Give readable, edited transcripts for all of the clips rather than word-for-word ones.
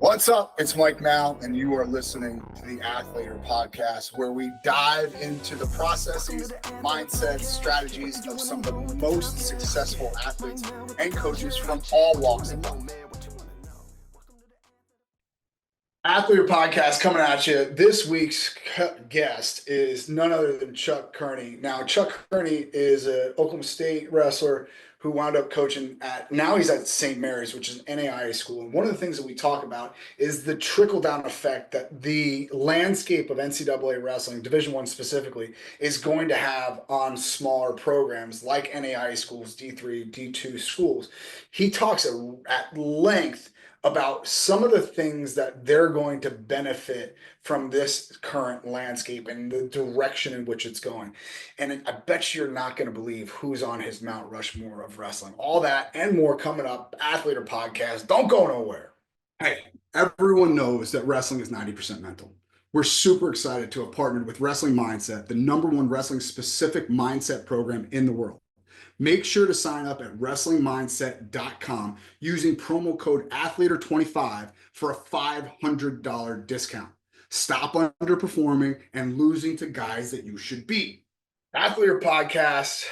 What's up? It's Mike Mal, and you are listening to the Athletor Podcast, where we dive into the processes, mindsets, strategies of some of the most successful athletes and coaches from all walks of life. Athletor Podcast coming at you. This week's guest is none other than Chuck Kearney. Now, Chuck Kearney is an Oklahoma State wrestler who wound up coaching now he's at St. Mary's, which is an NAIA school. And one of the things that we talk about is the trickle-down effect that the landscape of NCAA wrestling, Division I specifically, is going to have on smaller programs like NAIA schools, D3, D2 schools. He talks at length about some of the things that they're going to benefit from this current landscape and the direction in which it's going. And I bet you're not going to believe who's on his Mount Rushmore of wrestling. All that and more coming up. Athletor Podcast. Don't go nowhere. Hey, everyone knows that wrestling is 90% mental. We're super excited to have partnered with Wrestling Mindset, the #1 wrestling specific mindset program in the world. Make sure to sign up at WrestlingMindset.com using promo code Athletor25 for a $500 discount. Stop underperforming and losing to guys that you should beat. Athletor Podcast,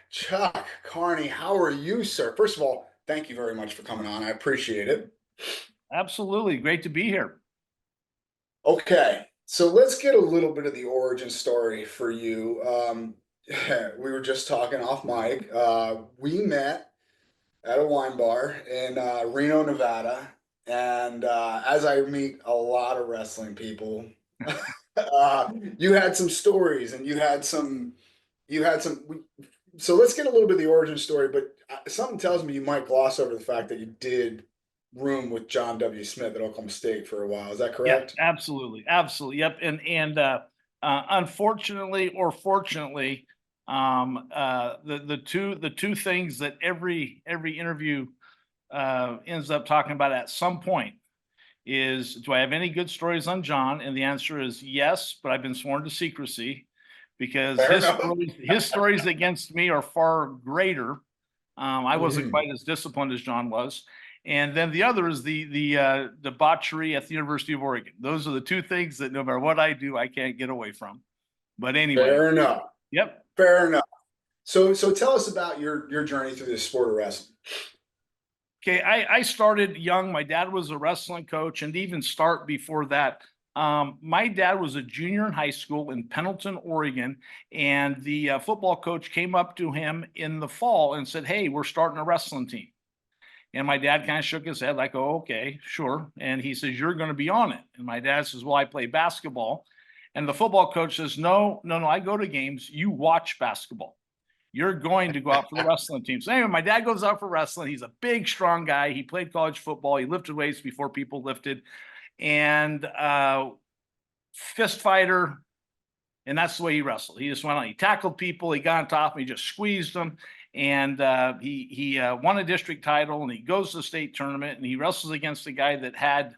Chuck Kearney, how are you, sir? First of all, thank you very much for coming on. I appreciate it. Absolutely. Great to be here. Okay, so let's get a little bit of the origin story for you. We were just talking off mic. We met at a wine bar in Reno, Nevada. And as I meet a lot of wrestling people, you had some stories and you had some, so let's get a little bit of the origin story, but something tells me you might gloss over the fact that you did room with John W. Smith at Oklahoma State for a while. Is that correct? Yeah, absolutely. Absolutely. Yep. And unfortunately or fortunately, the two things that every interview ends up talking about at some point is, do I have any good stories on John? And the answer is yes, but I've been sworn to secrecy because his stories against me are far greater. I wasn't quite as disciplined as John was. And then the other is the debauchery at the University of Oregon. Those are the two things that no matter what I do, I can't get away from. But anyway. Fair enough. Yep. Fair enough. So tell us about your journey through this sport of wrestling. Okay, I started young. My dad was a wrestling coach, and to even start before that, my dad was a junior in high school in Pendleton, Oregon, and the football coach came up to him in the fall and said, "Hey, we're starting a wrestling team." And my dad kind of shook his head like, "Oh, okay, sure." And he says, "You're going to be on it." And my dad says, "Well, I play basketball." And the football coach says, no, I go to games. You watch basketball. You're going to go out for the wrestling team. So anyway, my dad goes out for wrestling. He's a big, strong guy. He played college football. He lifted weights before people lifted. And fist fighter. And that's the way he wrestled. He just went on. He tackled people. He got on top and he just squeezed them. And he won a district title. And he goes to the state tournament. And he wrestles against a guy that had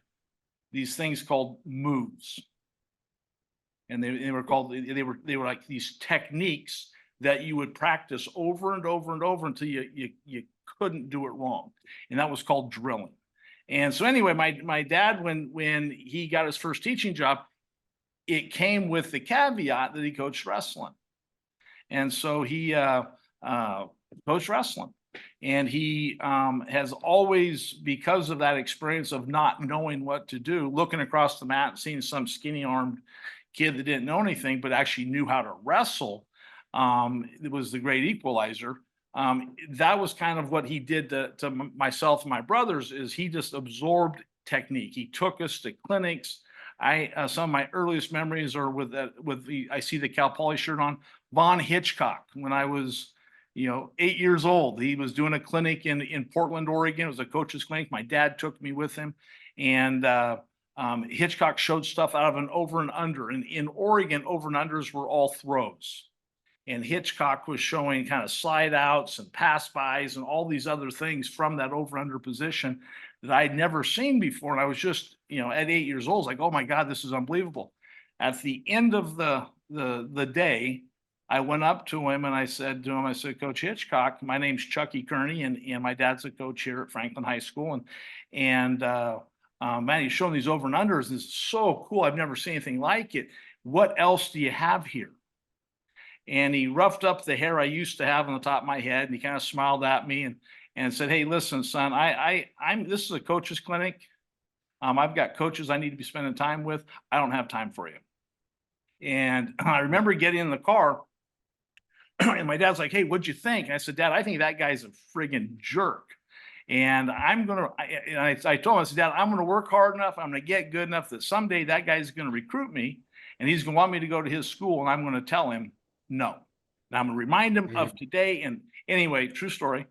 these things called moves. And they were like these techniques that you would practice over and over and over until you couldn't do it wrong. And that was called drilling. And so anyway, my dad, when he got his first teaching job, it came with the caveat that he coached wrestling. And so he coached wrestling. And he has always, because of that experience of not knowing what to do, looking across the mat and seeing some skinny-armed kid that didn't know anything but actually knew how to wrestle, it was the great equalizer. That was kind of what he did to myself and my brothers, is he just absorbed technique. He took us to clinics. Some of my earliest memories are with I see the Cal Poly shirt on, Von Hitchcock. When I was 8 years old, he was doing a clinic in Portland, Oregon. It was a coach's clinic. My dad took me with him, and Hitchcock showed stuff out of an over and under. And in Oregon, over and unders were all throws. And Hitchcock was showing kind of slide outs and pass bys and all these other things from that over under position that I'd never seen before. And I was just, at 8 years old, like, oh my God, this is unbelievable. At the end of the day, I went up to him and I said to him, Coach Hitchcock, my name's Chuck Kearney, and my dad's a coach here at Franklin High School. And Man, he's showing these over and unders. And it's so cool. I've never seen anything like it. What else do you have here? And he roughed up the hair I used to have on the top of my head, and he kind of smiled at me and said, "Hey, listen, son, I'm this is a coach's clinic. I've got coaches I need to be spending time with. I don't have time for you." And I remember getting in the car, and my dad's like, "Hey, what'd you think?" And I said, "Dad, I think that guy's a friggin' jerk. And I'm gonna," I told him, I said, "Dad, I'm gonna work hard enough. I'm gonna get good enough that someday that guy's gonna recruit me, and he's gonna want me to go to his school, and I'm gonna tell him no. And I'm gonna remind him of today." And anyway, true story.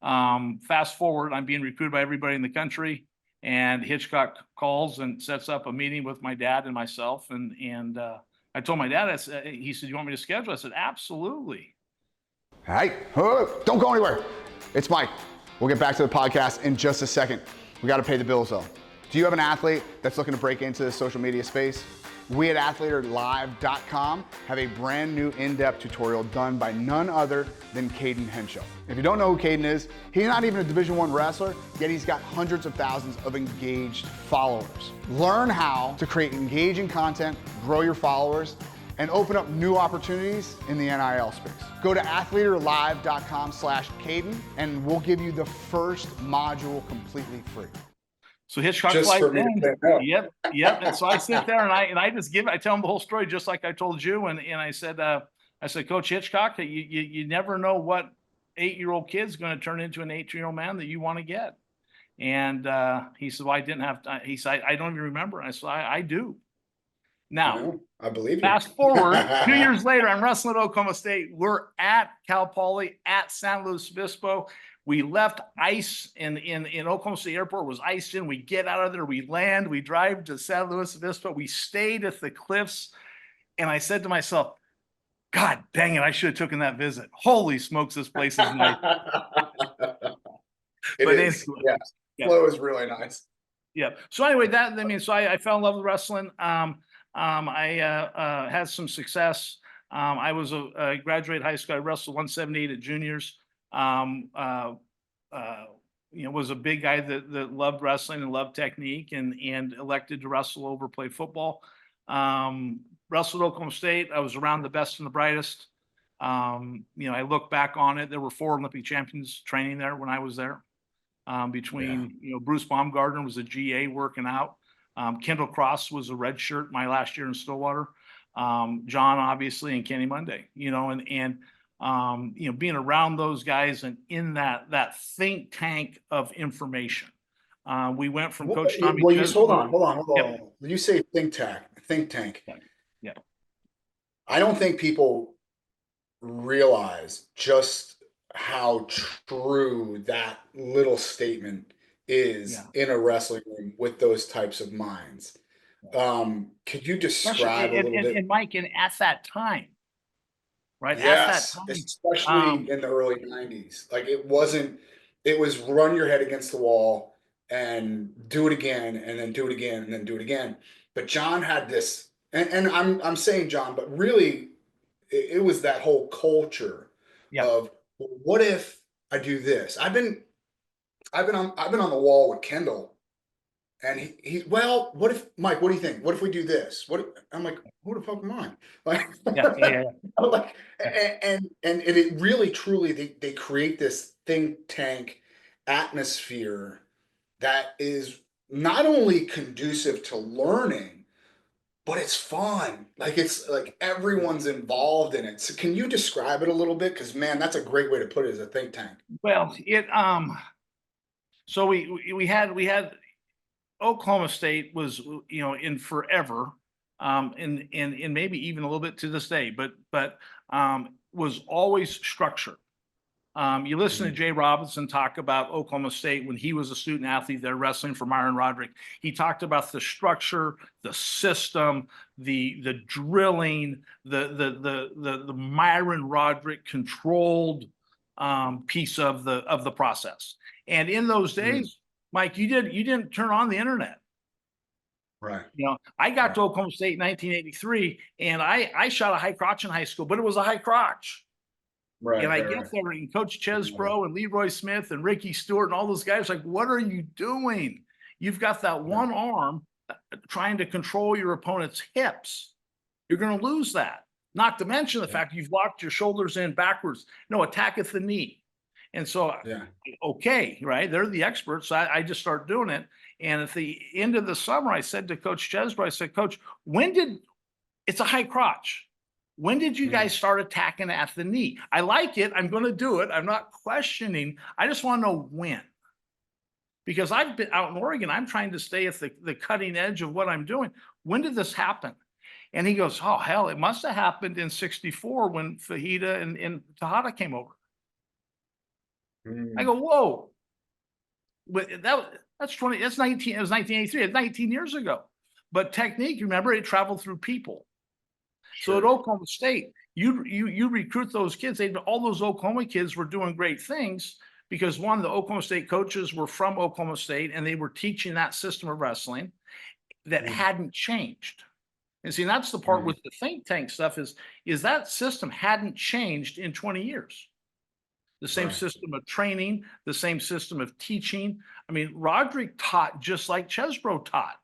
Fast forward, I'm being recruited by everybody in the country, and Hitchcock calls and sets up a meeting with my dad and myself. And I told my dad, he said, "You want me to schedule?" I said, "Absolutely." Hey, don't go anywhere. It's Mike. We'll get back to the podcast in just a second. We got to pay the bills though. Do you have an athlete that's looking to break into the social media space? We at athletorlive.com have a brand new in-depth tutorial done by none other than Caden Henshaw. If you don't know who Caden is, he's not even a Division I wrestler, yet he's got hundreds of thousands of engaged followers. Learn how to create engaging content, grow your followers, and open up new opportunities in the NIL space. Go to athletorlive.com/Caden, and we'll give you the first module completely free. So Hitchcock Just flies for me in. to say no. Yep. And so I sit there and I tell him the whole story just like I told you. And I said, "Coach Hitchcock, you never know what 8-year-old kid's going to turn into an 18-year-old man that you want to get." And he said, "Well, I didn't have time." He said, "I don't even remember." And I said, I do. Now, I believe you. Fast forward 2 years later, I'm wrestling at Oklahoma State. We're at Cal Poly at San Luis Obispo. We left ice in Oklahoma State Airport, was iced in. We get out of there, we land, we drive to San Luis Obispo. We stayed at the cliffs. And I said to myself, "God dang it, I should have taken that visit. Holy smokes, this place is nice." It But is. anyway, Yeah. yeah. Flow is really nice. Yeah. So anyway, I fell in love with wrestling. I had some success. I graduated high school. I wrestled 178 at juniors. Was a big guy that loved wrestling and loved technique, and elected to wrestle over play football. Wrestled Oklahoma State. I was around the best and the brightest. I look back on it. There were 4 Olympic champions training there when I was there. Bruce Baumgartner was a GA working out. Kendall Cross was a red shirt my last year in Stillwater. John, obviously, and Kenny Monday, being around those guys and in that think tank of information. We went from Coach Tommy. Well, hold on. Yep. You say think tank. Yeah. I don't think people realize just how true that little statement is in a wrestling room with those types of minds. Could you describe a little bit? And Mike, and at that time, right? Yes, at that time, especially in the early 90s. Like it was run your head against the wall and do it again, and then do it again, and then do it again. But John had this, and I'm saying John, but really it was that whole culture of, well, what if I do this? I've been on the wall with Kendall, and well, what if, Mike, what do you think? What if we do this? I'm like, who the fuck am I? Like, like, and it really truly they create this think tank atmosphere that is not only conducive to learning, but it's fun. Like it's like everyone's involved in it. So can you describe it a little bit? Because man, that's a great way to put it, as a think tank. Well, so we had Oklahoma State was, in forever, and maybe even a little bit to this day, but was always structured. You listen to Jay Robinson talk about Oklahoma State when he was a student athlete there wrestling for Myron Roderick. He talked about the structure, the system, the drilling, the Myron Roderick controlled piece of the process. And in those days, Mike, you didn't turn on the internet. Right. I got to Oklahoma State in 1983, and I shot a high crotch in high school, but it was a high crotch. Right. And I get there, and Coach Chesbro and Leroy Smith and Ricky Stewart and all those guys like, "What are you doing?" you've got that one arm trying to control your opponent's hips. You're going to lose that. Not to mention the fact you've locked your shoulders in backwards. No, attack at the knee. And so, okay, right? They're the experts. I just start doing it. And at the end of the summer, I said to Coach Chesbro, I said, Coach, it's a high crotch. When did you guys start attacking at the knee? I like it. I'm going to do it. I'm not questioning. I just want to know when. Because I've been out in Oregon. I'm trying to stay at the cutting edge of what I'm doing. When did this happen? And he goes, oh, hell, it must have happened in 64 when Fajita and Tejada came over. I go, whoa. But that's 19, it was 1983, it's 19 years ago. But technique, remember, it traveled through people. So at Oklahoma State, you recruit those kids. All those Oklahoma kids were doing great things because, one, the Oklahoma State coaches were from Oklahoma State and they were teaching that system of wrestling that hadn't changed. And see, that's the part with the think tank stuff is that system hadn't changed in 20 years. The same system of training, the same system of teaching. I mean, Roderick taught just like Chesbro taught.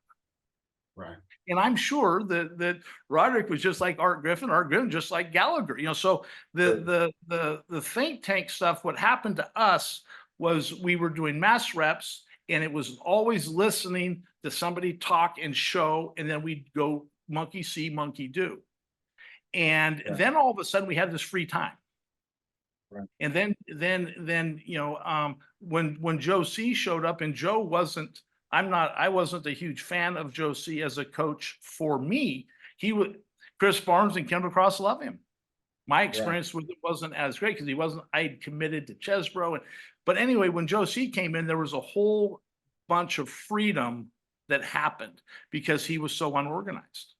Right. And I'm sure that Roderick was just like Art Griffin just like Gallagher. So the think tank stuff, what happened to us was we were doing mass reps and it was always listening to somebody talk and show, and then we'd go monkey see, monkey do. And then all of a sudden we had this free time. Right. And then when Joe C showed up, and Joe I wasn't a huge fan of Joe C as a coach for me. Chris Barnes and Kendall Cross love him. My experience with it wasn't as great because I had committed to Chesbro. But anyway, when Joe C came in, there was a whole bunch of freedom that happened because he was so unorganized.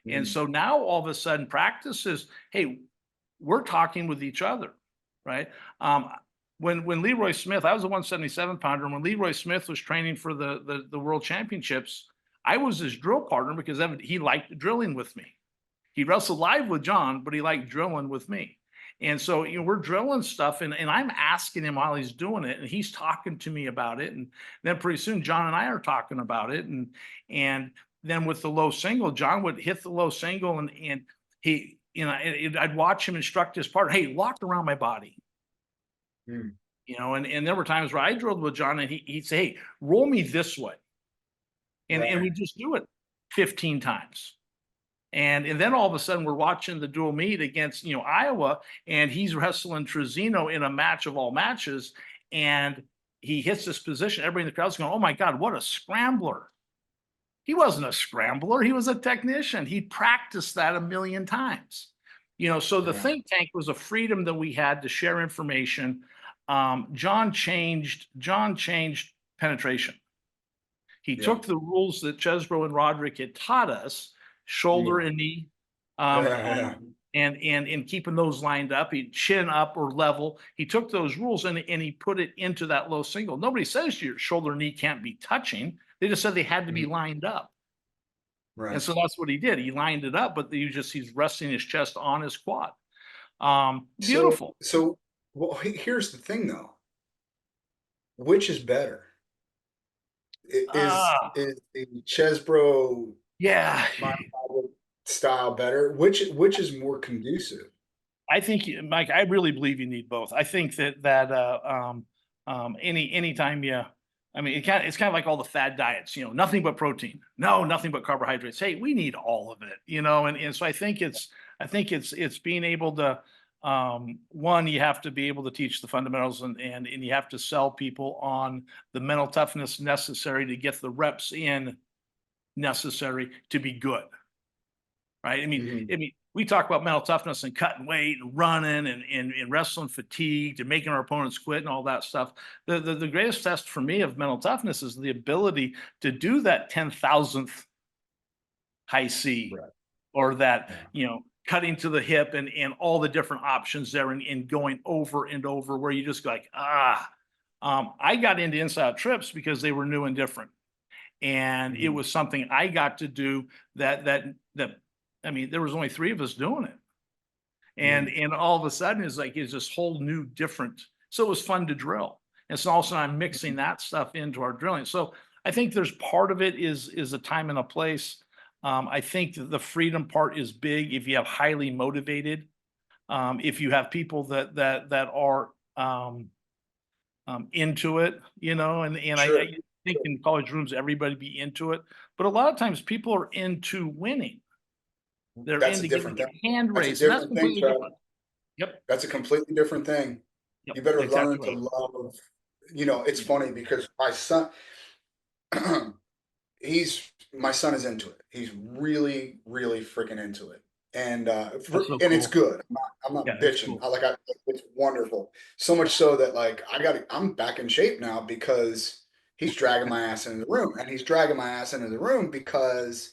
And so now all of a sudden practice is, hey, we're talking with each other, right? When Leroy Smith, I was a 177 pounder, and when Leroy Smith was training for the world championships, I was his drill partner because he liked drilling with me. He wrestled live with John, but he liked drilling with me. And so, we're drilling stuff and I'm asking him while he's doing it, and he's talking to me about it. And then pretty soon John and I are talking about it. And then with the low single, John would hit the low single and he, I'd watch him instruct his partner, hey, lock around my body. And there were times where I drilled with John and he'd say, hey, roll me this way. And we just do it 15 times. And then all of a sudden we're watching the dual meet against, Iowa, and he's wrestling Trezino in a match of all matches. And he hits this position. Everybody in the crowd's going, oh my God, what a scrambler. He wasn't a scrambler. He was a technician. He practiced that a million times. So the think tank was a freedom that we had to share information. John changed penetration. He took the rules that Chesbro and Roderick had taught us, shoulder and knee, and keeping those lined up. He'd chin up or level. He took those rules and he put it into that low single. Nobody says your shoulder and knee can't be touching. They just said they had to be lined up. Right. And so that's what he did. He lined it up, but he's resting his chest on his quad. Beautiful. So here's the thing though. Which is better? Is the Chesbro style better? Which is more conducive? I think, Mike, I really believe you need both. I think that anytime it's kind of like all the fad diets, nothing but protein, nothing but carbohydrates. Hey, we need all of it, and so I think it's being able to, one, you have to be able to teach the fundamentals and you have to sell people on the mental toughness necessary to get the reps in necessary to be good. Right. I mean, we talk about mental toughness and cutting weight and running and wrestling fatigue and making our opponents quit and all that stuff. The greatest test for me of mental toughness is the ability to do that 10,000th high C or that, cutting to the hip and all the different options there and going over and over where you just go like, I got into inside trips because they were new and different. And it was something I got to do that there was only 3 of us doing it. And all of a sudden it's this whole new different. So it was fun to drill. And so also I'm mixing that stuff into our drilling. So I think there's part of it is a time and a place. I think that the freedom part is big if you have highly motivated, if you have people that are into it, and Sure. I think in college rooms everybody be into it, but a lot of times people are into winning. They're That's a into different getting thing. a hand That's a raised, and that's different thing, completely Chuck. different. Yep. That's a completely different thing. Yep. You better Exactly learn to right. love, it's funny because my son, my son is into it. He's really, really freaking into it. And That's so and it's cool. good. I'm Yeah, not it's bitching. cool. It's wonderful. So much so that like I'm back in shape now because he's dragging my ass into the room. And he's dragging my ass into the room because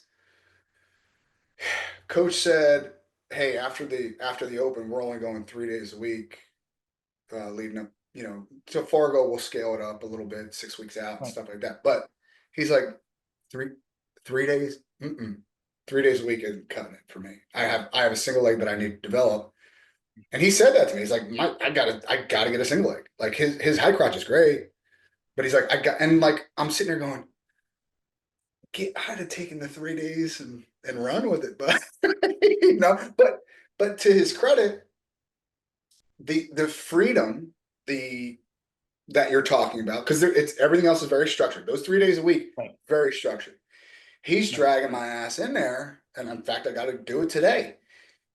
coach said, "Hey, after the open, we're only going 3 days a week, leading up, to Fargo. We'll scale it up a little bit, 6 weeks out and Right. stuff like that." But he's like, three days, 3 days a week isn't cutting it for me. I have a single leg that I need to develop, and he said that to me. He's like, I gotta get a single leg. Like his high crotch is great, but he's like, and like I'm sitting there going, I'd have taken the 3 days and run with it, but but to his credit, the freedom that you're talking about, because it's everything else is very structured. Those 3 days a week, Right. very structured. He's Right. dragging my ass in there, and in fact, I got to do it today.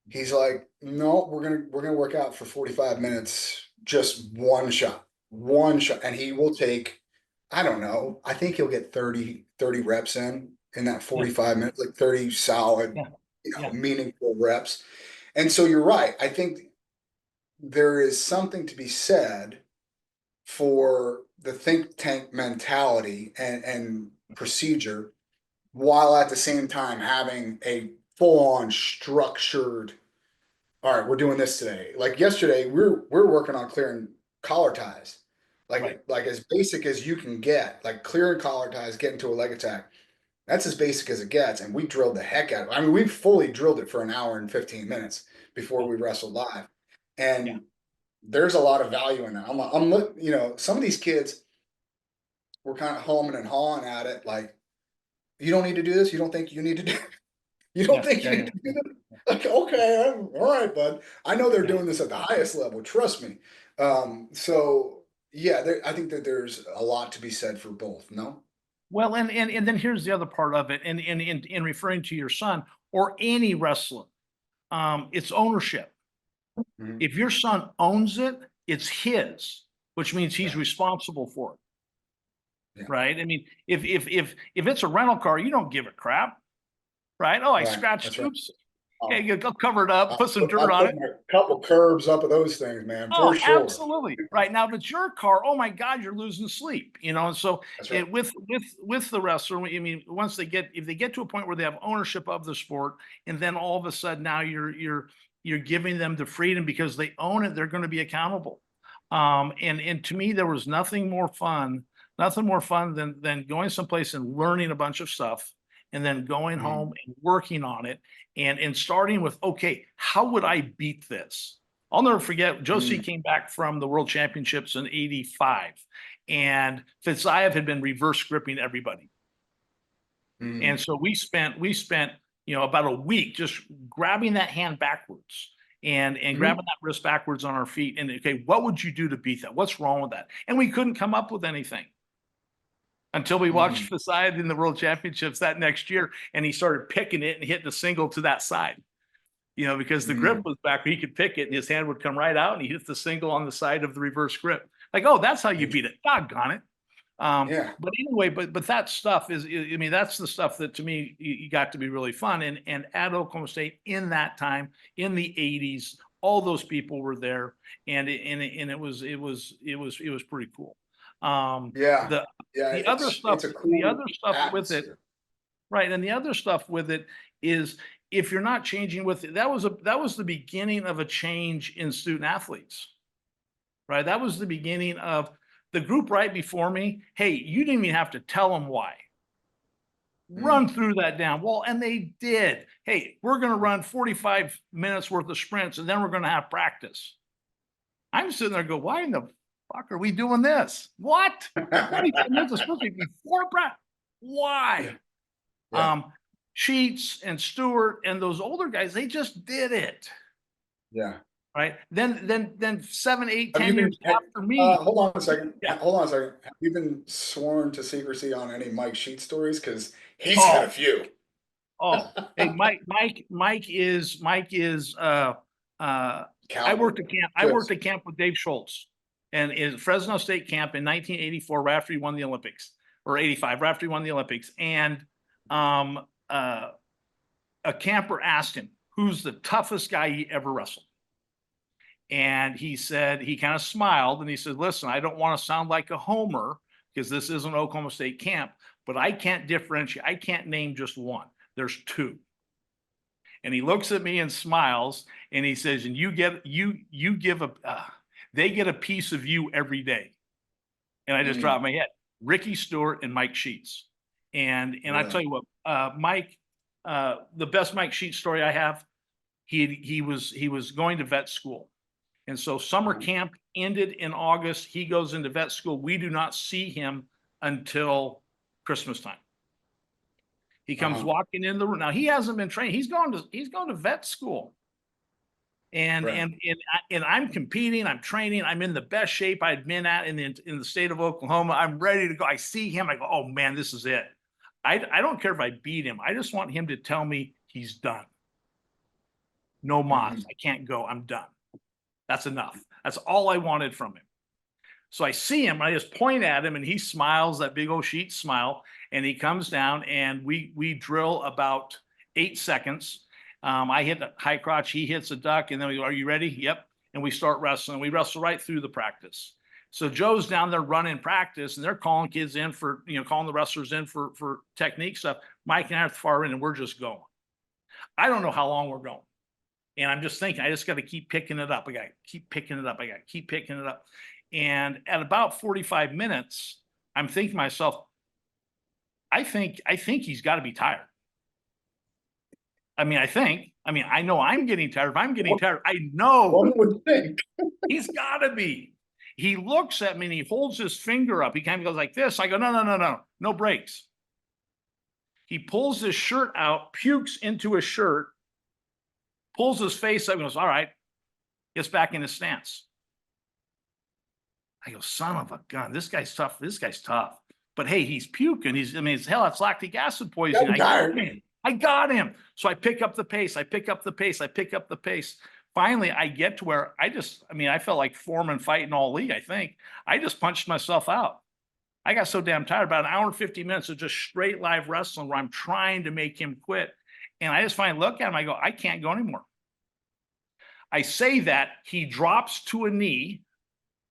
He's like, "No, we're gonna work out for 45 minutes, just one shot," and he will take, I don't know, I think he'll get 30 reps in that Yeah. 45 minutes, like 30 solid, Yeah. Yeah. meaningful reps. And so you're right. I think there is something to be said for the think tank mentality and procedure, while at the same time having a full-on structured, all right, we're doing this today. Like yesterday, we're working on clearing collar ties, Right. like as basic as you can get, like clearing collar ties, get into a leg attack. That's as basic as it gets, and we drilled the heck out of it. I mean, we fully drilled it for an hour and 15 minutes before Yeah. we wrestled live, Yeah. and there's a lot of value in that. Some of these kids were kind of humming and hawing at it, like, you don't need to do this. You don't think you need to do You don't Yeah. think you Yeah. need to do that? Like, okay, all right, bud. I know they're Yeah. doing this at the highest level. Trust me. So yeah, I think that there's a lot to be said for both. No. Well, and then here's the other part of it, and in referring to your son or any wrestler, it's ownership. Mhm. If your son owns it, it's his, which means he's Yeah. responsible for it. Yeah. Right? I mean, if it's a rental car, you don't give a crap, right? Oh, I Right. scratched, That's right. oops. Oh, Okay, go cover it up, put some I dirt on put it. a couple curbs up of those things, man, for Oh, sure. absolutely. Right. Now, if it's your car, oh my God, you're losing sleep, And so That's right. with the wrestler, I mean, if they get to a point where they have ownership of the sport, and then all of a sudden now you're giving them the freedom because they own it, they're going to be accountable. And to me, there was nothing more fun than going someplace and learning a bunch of stuff and then going Mhm. home and working on it and starting with, okay, how would I beat this? I'll never forget, Josie Mhm. came back from the World Championships in '85, and Fitzayev had been reverse gripping everybody. Mhm. And so we spent about a week just grabbing that hand backwards and Mhm. grabbing that wrist backwards on our feet. And okay, what would you do to beat that? What's wrong with that? And we couldn't come up with anything until we watched Mhm. Fitzayev in the World Championships that next year, and he started picking it and hitting a single to that side. Because the grip Mhm. was back, he could pick it and his hand would come right out and he hits the single on the side of the reverse grip. Like, oh, that's how you beat it. Doggone it. Yeah. But anyway, but that stuff I mean, that's the stuff that to me you got to be really fun. And at Oklahoma State in that time, in the '80s, all those people were there, and it was pretty cool. Yeah. The Yeah. the other It's stuff, a cool with it, atmosphere. right? And the other stuff with it is if you're not changing with it, that was the beginning of a change in student athletes, right? That was the beginning of the group right before me. Hey, you didn't even have to tell them why. Mhm. Run through that down. Well, and they did. Hey, we're going to run 45 minutes worth of sprints and then we're going to have practice. I'm sitting there go, why in the fuck are we doing this? What? 45 minutes is supposed to be before practice. Why? Yeah. Sheets and Stewart and those older guys, they just did it. Yeah. Right. Then 7, 8, Have 10 you been, years after me. hold on a second. Yeah. Hold on a second. Have you been sworn to secrecy on any Mike Sheets stories? Because he's Oh. got a few. Oh, hey, Mike is I worked at camp. I worked at camp with Dave Schultz and in Fresno State camp in 1984, right after he won the Olympics, or 85, right after he won the Olympics. And a camper asked him, who's the toughest guy he ever wrestled? And he said, he kind of smiled and he said, listen, I don't want to sound like a homer because this is an Oklahoma State camp, but I can't differentiate. I can't name just one. There's two. And he looks at me and smiles and he says, and they get a piece of you every day. And I just dropped my head. Ricky Stewart and Mike Sheets. And I tell you what, Mike, the best Mike Sheets story I have, he was going to vet school. And so summer camp ended in August. He goes into vet school. We do not see him until Christmas time. He comes walking in the room. Now he hasn't been trained. He's gone to vet school. And I'm competing, I'm training, I'm in the best shape I'd been at in the state of Oklahoma. I'm ready to go. I see him, I go, oh man, this is it. I don't care if I beat him. I just want him to tell me he's done. No mas. I can't go. I'm done. That's enough. That's all I wanted from him. So I see him, I just point at him and he smiles, that big old sheet smile, and he comes down and we drill about 8 seconds. I hit a high crotch, he hits a duck, and then we go, are you ready? Yep. And we start wrestling. We wrestle right through the practice. So Joe's down there running practice and they're calling kids in for, calling the wrestlers in for technique stuff. Mike and I are at the far end and we're just going. I don't know how long we're going. And I'm just thinking, I just got to keep picking it up. I got to keep picking it up. I got to keep picking it up. And at about 45 minutes, I'm thinking to myself, I think he's got to be tired. I know I'm getting tired. If I'm getting tired, I know One would think. he's got to be. He looks at me and he holds his finger up. He kind of goes like this. I go, no breaks. He pulls his shirt out, pukes into his shirt, pulls his face up and goes, all right, gets back in his stance. I go, son of a gun, this guy's tough. But hey, he's puking. It's hell, it's lactic acid poisoning. I got him. So I pick up the pace. Finally, I get to where I felt like Foreman fighting all league, I think. I just punched myself out. I got so damn tired, about an hour and 50 minutes of just straight live wrestling where I'm trying to make him quit. And I just finally look at him, I go, I can't go anymore. I say that, he drops to a knee,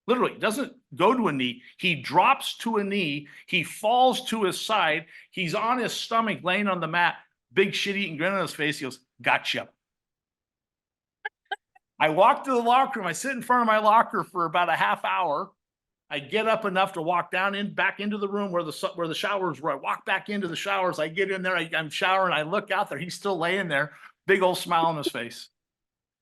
literally doesn't go to a knee. He drops to a knee. He falls to his side. He's on his stomach laying on the mat, big shit-eating grin on his face. He goes, gotcha. I walk to the locker room. I sit in front of my locker for about a half hour. I get up enough to walk back into the room where the showers were. I walk back into the showers. I get in there. I'm showering. I look out there. He's still laying there, big old smile on his face.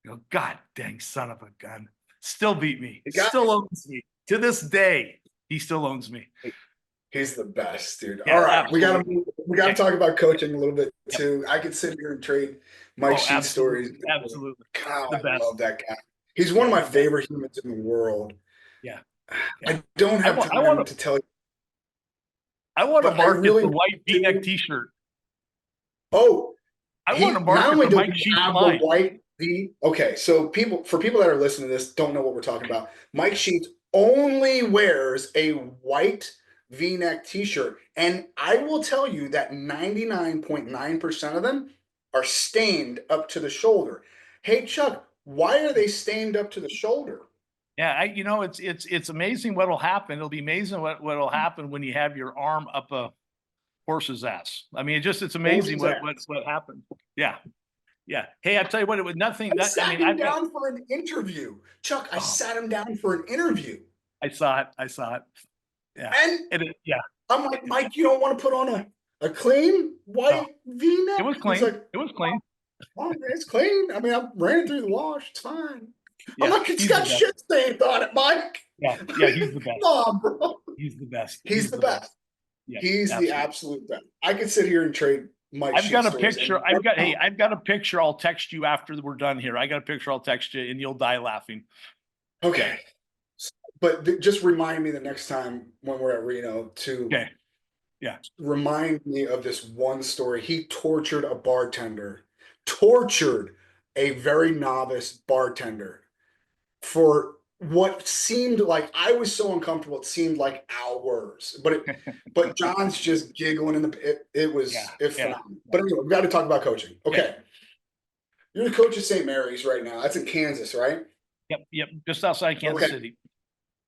I go, God dang son of a gun. Still beat me. Still owns me. To this day, he still owns me. He's the best, dude. Yeah, all right. absolutely. We gotta talk about coaching a little bit too. I could sit here and trade Mike Sheets stories. Absolutely. God, I love that guy. He's one of my favorite humans in the world. Yeah. I don't have time to tell you. I want to market the white V-neck T-shirt. Oh, I want to market the Mike Sheets line. White V. Okay, so for people that are listening to this, don't know what we're talking about. Mike Sheets only wears a white V-neck T-shirt, and I will tell you that 99.9% of them are stained up to the shoulder. Hey, Chuck, why are they stained up to the shoulder? Yeah, it's amazing what'll happen. It'll be amazing what'll happen when you have your arm up a horse's ass. It's amazing what happened. Yeah. Hey, I tell you what, it was nothing. I sat him down for an interview, Chuck. I sat him down for an interview. I saw it. Yeah, I'm like, Mike, you don't want to put on a clean white V-neck? It was clean. Like, it was clean. Oh, it's clean. I ran it through the wash. It's fine. I'm like, it's got shit stained on it, Mike. Yeah, he's the best. Come on, bro. He's the best. He's the best. Yeah, he's absolutely. the absolute best. I could sit here and trade Mike. I've got a picture. I've got a picture. I'll text you after we're done here. I got a picture. I'll text you, and you'll die laughing. Okay, but just remind me the next time when we're at Reno to remind me of this one story. He tortured a bartender, tortured a very novice bartender for what seemed like, I was so uncomfortable. It seemed like hours, but John's just giggling it was phenomenal. But anyway, we got to talk about coaching. Okay. You're the coach of St. Mary's right now. That's in Kansas, right? Yep. Just outside Kansas City.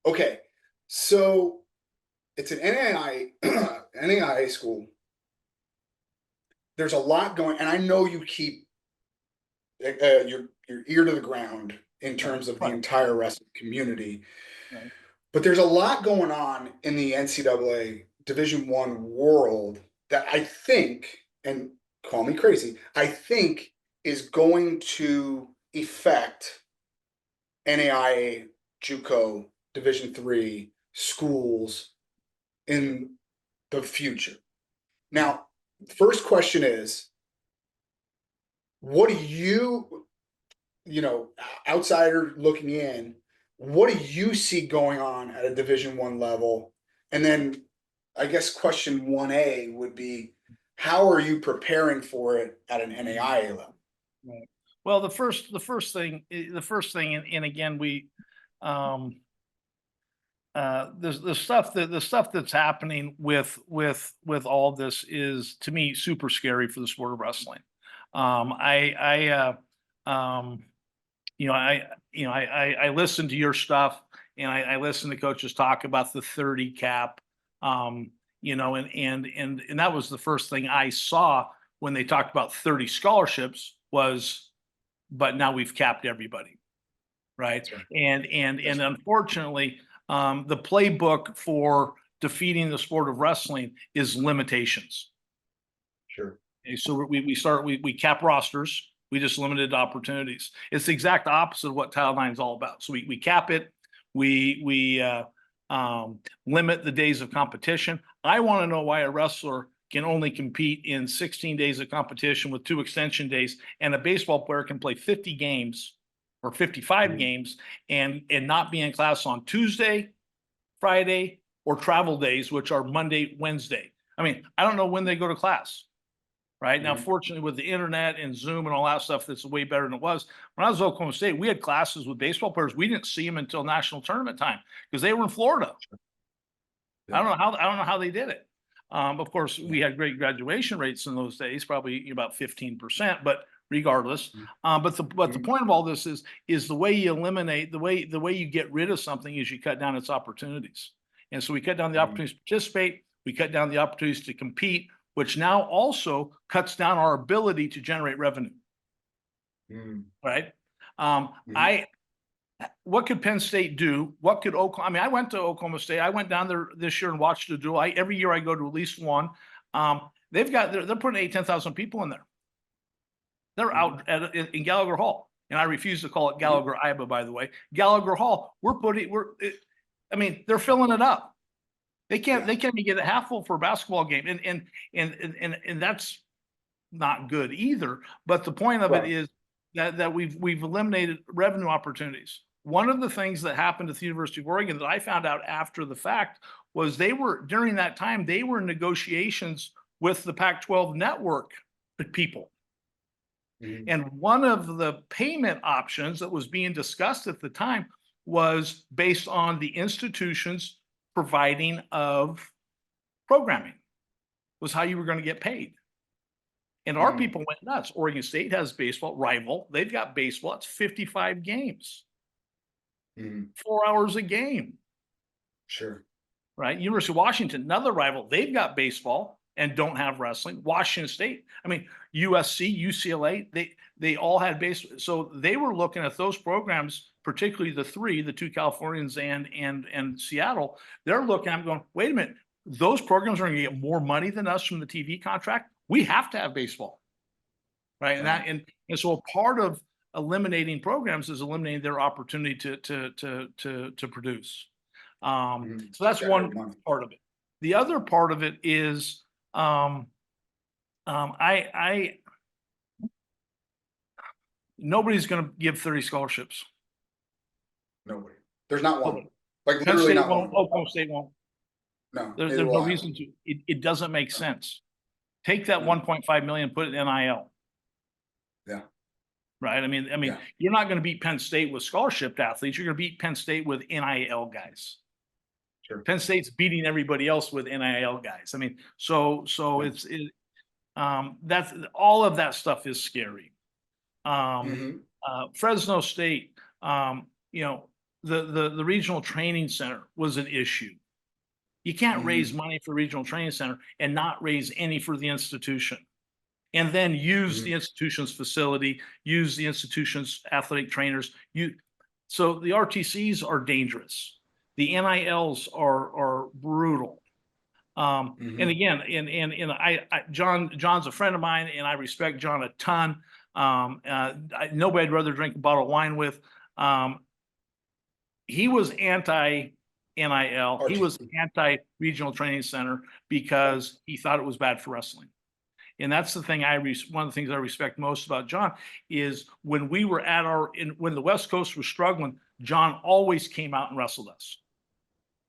Okay. So it's an NAIA school. There's a lot going, and I know you keep your ear to the ground in terms of the entire wrestling community. Right. But there's a lot going on in the NCAA Division I world that I think, and call me crazy, I think is going to affect NAIA, JUCO, Division III schools in the future. Now, the first question is, what do you outsider looking in, what do you see going on at a Division I level? And then I guess question 1A would be, how are you preparing for it at an NAIA level? Right. Well, the first thing, and again, we, the stuff that's happening with all this is, to me, super scary for the sport of wrestling. I listen to your stuff, and I listen to coaches talk about the 30 cap, and that was the first thing I saw when they talked about 30 scholarships was, but now we've capped everybody. Right. And unfortunately, the playbook for defeating the sport of wrestling is limitations. Sure. Okay, so we cap rosters. We just limited opportunities. It's the exact opposite of what Title IX is all about. So we cap it. We limit the days of competition. I want to know why a wrestler can only compete in 16 days of competition with 2 extension days, and a baseball player can play 50 games or 55 games and not be in class on Tuesday, Friday, or travel days, which are Monday, Wednesday. I mean, I don't know when they go to class. Right now, fortunately, with the internet and Zoom and all that stuff, that's way better than it was. When I was at Oklahoma State, we had classes with baseball players. We didn't see them until national tournament time because they were in Florida. I don't know how they did it. Of course, we had great graduation rates in those days, probably about 15%. But regardless, but the point of all this is the way you eliminate, the way you get rid of something is you cut down its opportunities. And so we cut down the opportunities to participate. We cut down the opportunities to compete, which now also cuts down our ability to generate revenue. Right? What could Penn State do? What could Oklahoma? I mean, I went to Oklahoma State. I went down there this year and watched the duel. Every year I go to at least one. They're putting 10,000 people in there. They're out in Gallagher Hall, and I refuse to call it Gallagher Iba, by the way. Gallagher Hall. They're filling it up. They can't even get it half full for a basketball game, and that's not good either. But the point of it is that we've eliminated revenue opportunities. One of the things that happened at the University of Oregon that I found out after the fact was during that time they were in negotiations with the Pac-12 network people. And one of the payment options that was being discussed at the time was based on the institution's providing of programming, was how you were going to get paid. And our people went nuts. Oregon State has baseball, rival. They've got baseball. It's 55 games, 4 hours a game. Sure. Right. University of Washington, another rival. They've got baseball and don't have wrestling. Washington State, USC, UCLA, they all had baseball. So they were looking at those programs, particularly the 2 Californians and Seattle. They're looking, I'm going, wait a minute, those programs are going to get more money than us from the TV contract. We have to have baseball. Right. And so a part of eliminating programs is eliminating their opportunity to produce. So that's one part of it. The other part of it is, nobody's going to give 30 scholarships. Nobody. There's not one. Like Penn literally State not won't, one. Oklahoma State won't. No, There's no reason to. It doesn't make sense. Take that 1.5 million, put it in NIL. Yeah. Right. I mean, you're not going to beat Penn State with scholarship athletes. You're going to beat Penn State with NIL guys. Sure. Penn State's beating everybody else with NIL guys. I mean, so that's all of that stuff is scary. Fresno State, the regional training center was an issue. You can't raise money for regional training center and not raise any for the institution, and then use the institution's facility, use the institution's athletic trainers. So the RTCs are dangerous. The NILs are brutal. And again, John's a friend of mine, and I respect John a ton. Nobody I'd rather drink a bottle of wine with. He was anti-NIL. He was anti-regional training center because he thought it was bad for wrestling. And that's the thing one of the things I respect most about John is when we were when the West Coast was struggling, John always came out and wrestled us.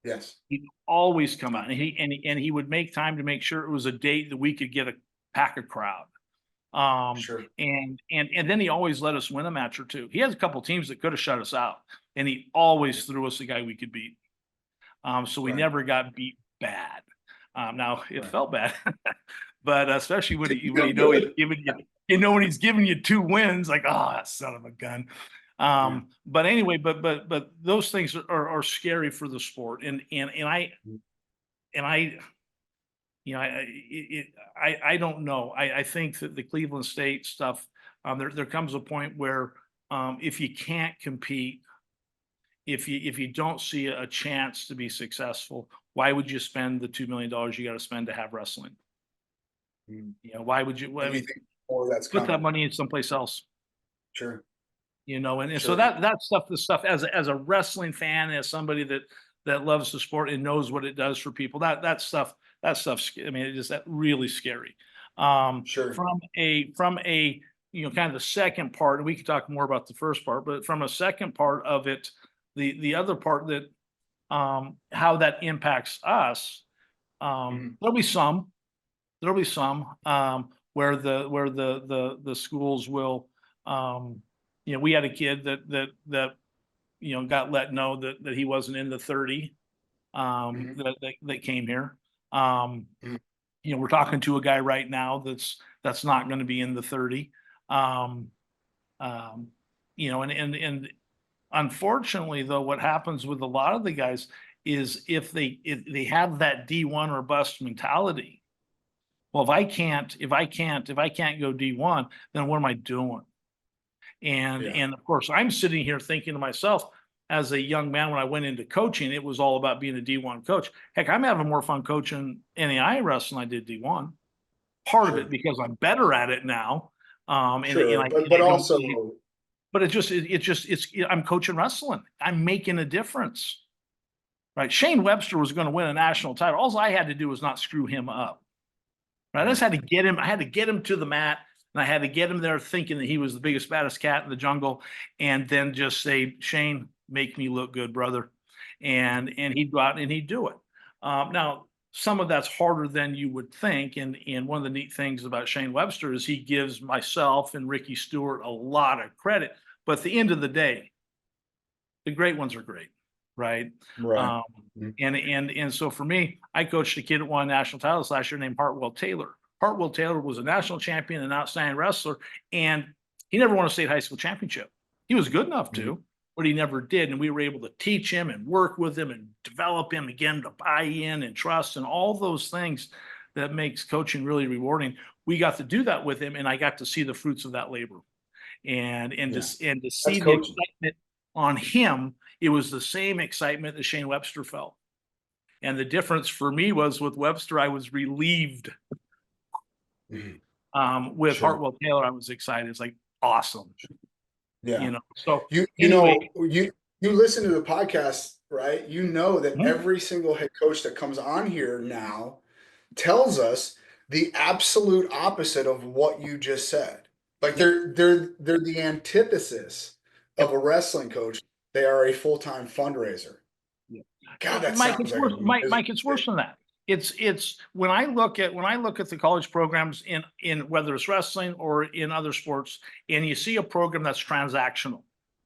Yes. He'd always come out, and he would make time to make sure it was a date that we could get a pack a crowd. Sure. And then he always let us win a match or two. He has a couple teams that could have shut us out, and he always threw us a guy we could beat. So we never got beat bad. Now it felt bad, but especially when he's giving you, when he's giving you 2 wins, like, oh, that son of a gun. But anyway, but those things are scary for the sport, and I don't know. I think that the Cleveland State stuff, there comes a point where if you can't compete, if you don't see a chance to be successful, why would you spend the $2 million you got to spend to have wrestling? Why would you? I mean, put that money in someplace else. Sure. So that stuff, as a wrestling fan, as somebody that loves the sport and knows what it does for people, that stuff's, I mean, it is that really scary. Sure. From a kind of the second part, and we can talk more about the first part, but from a second part of it, the other part that how that impacts us, there'll be some where the schools will, we had a kid that got let know that he wasn't in the 30 that came here. We're talking to a guy right now that's not going to be in the 30. And unfortunately, though, what happens with a lot of the guys is if they have that D1 or bust mentality. Well, if I can't go D1, then what am I doing? And of course, I'm sitting here thinking to myself, as a young man, when I went into coaching, it was all about being a D1 coach. Heck, I'm having more fun coaching NAIA wrestling than I did D1. Part of it because I'm better at it now. I'm coaching wrestling. I'm making a difference. Right? Shane Webster was going to win a national title. All I had to do was not screw him up. Right? I just had to get him. I had to get him to the mat. And I had to get him there thinking that he was the biggest, baddest cat in the jungle, and then just say, Shane, make me look good, brother. And he'd go out and he'd do it. Now, some of that's harder than you would think. And one of the neat things about Shane Webster is he gives myself and Ricky Stewart a lot of credit. But at the end of the day, the great ones are great. Right. Right. And so for me, I coached a kid that won national titles last year named Hartwell Taylor. Hartwell Taylor was a national champion and an outstanding wrestler, and he never won a state high school championship. He was good enough to, but he never did. And we were able to teach him and work with him and develop him again to buy in and trust and all those things that makes coaching really rewarding. We got to do that with him, and I got to see the fruits of that labor. And to see the excitement on him, it was the same excitement that Shane Webster felt. And the difference for me was with Webster, I was relieved. With Hartwell Taylor, I was excited. It's like awesome. Yeah. So You anyway, you listen to the podcast, right? You know that mhm, every single head coach that comes on here now tells us the absolute opposite of what you just said. Like yep, they're the antithesis of yep. a wrestling coach. They are a full-time fundraiser. Yep. God, that Mike, sounds it's like a worse. miserable Mike, it's thing. worse than that. It's when I look at the college programs in whether it's wrestling or in other sports, and you see a program that's transactional,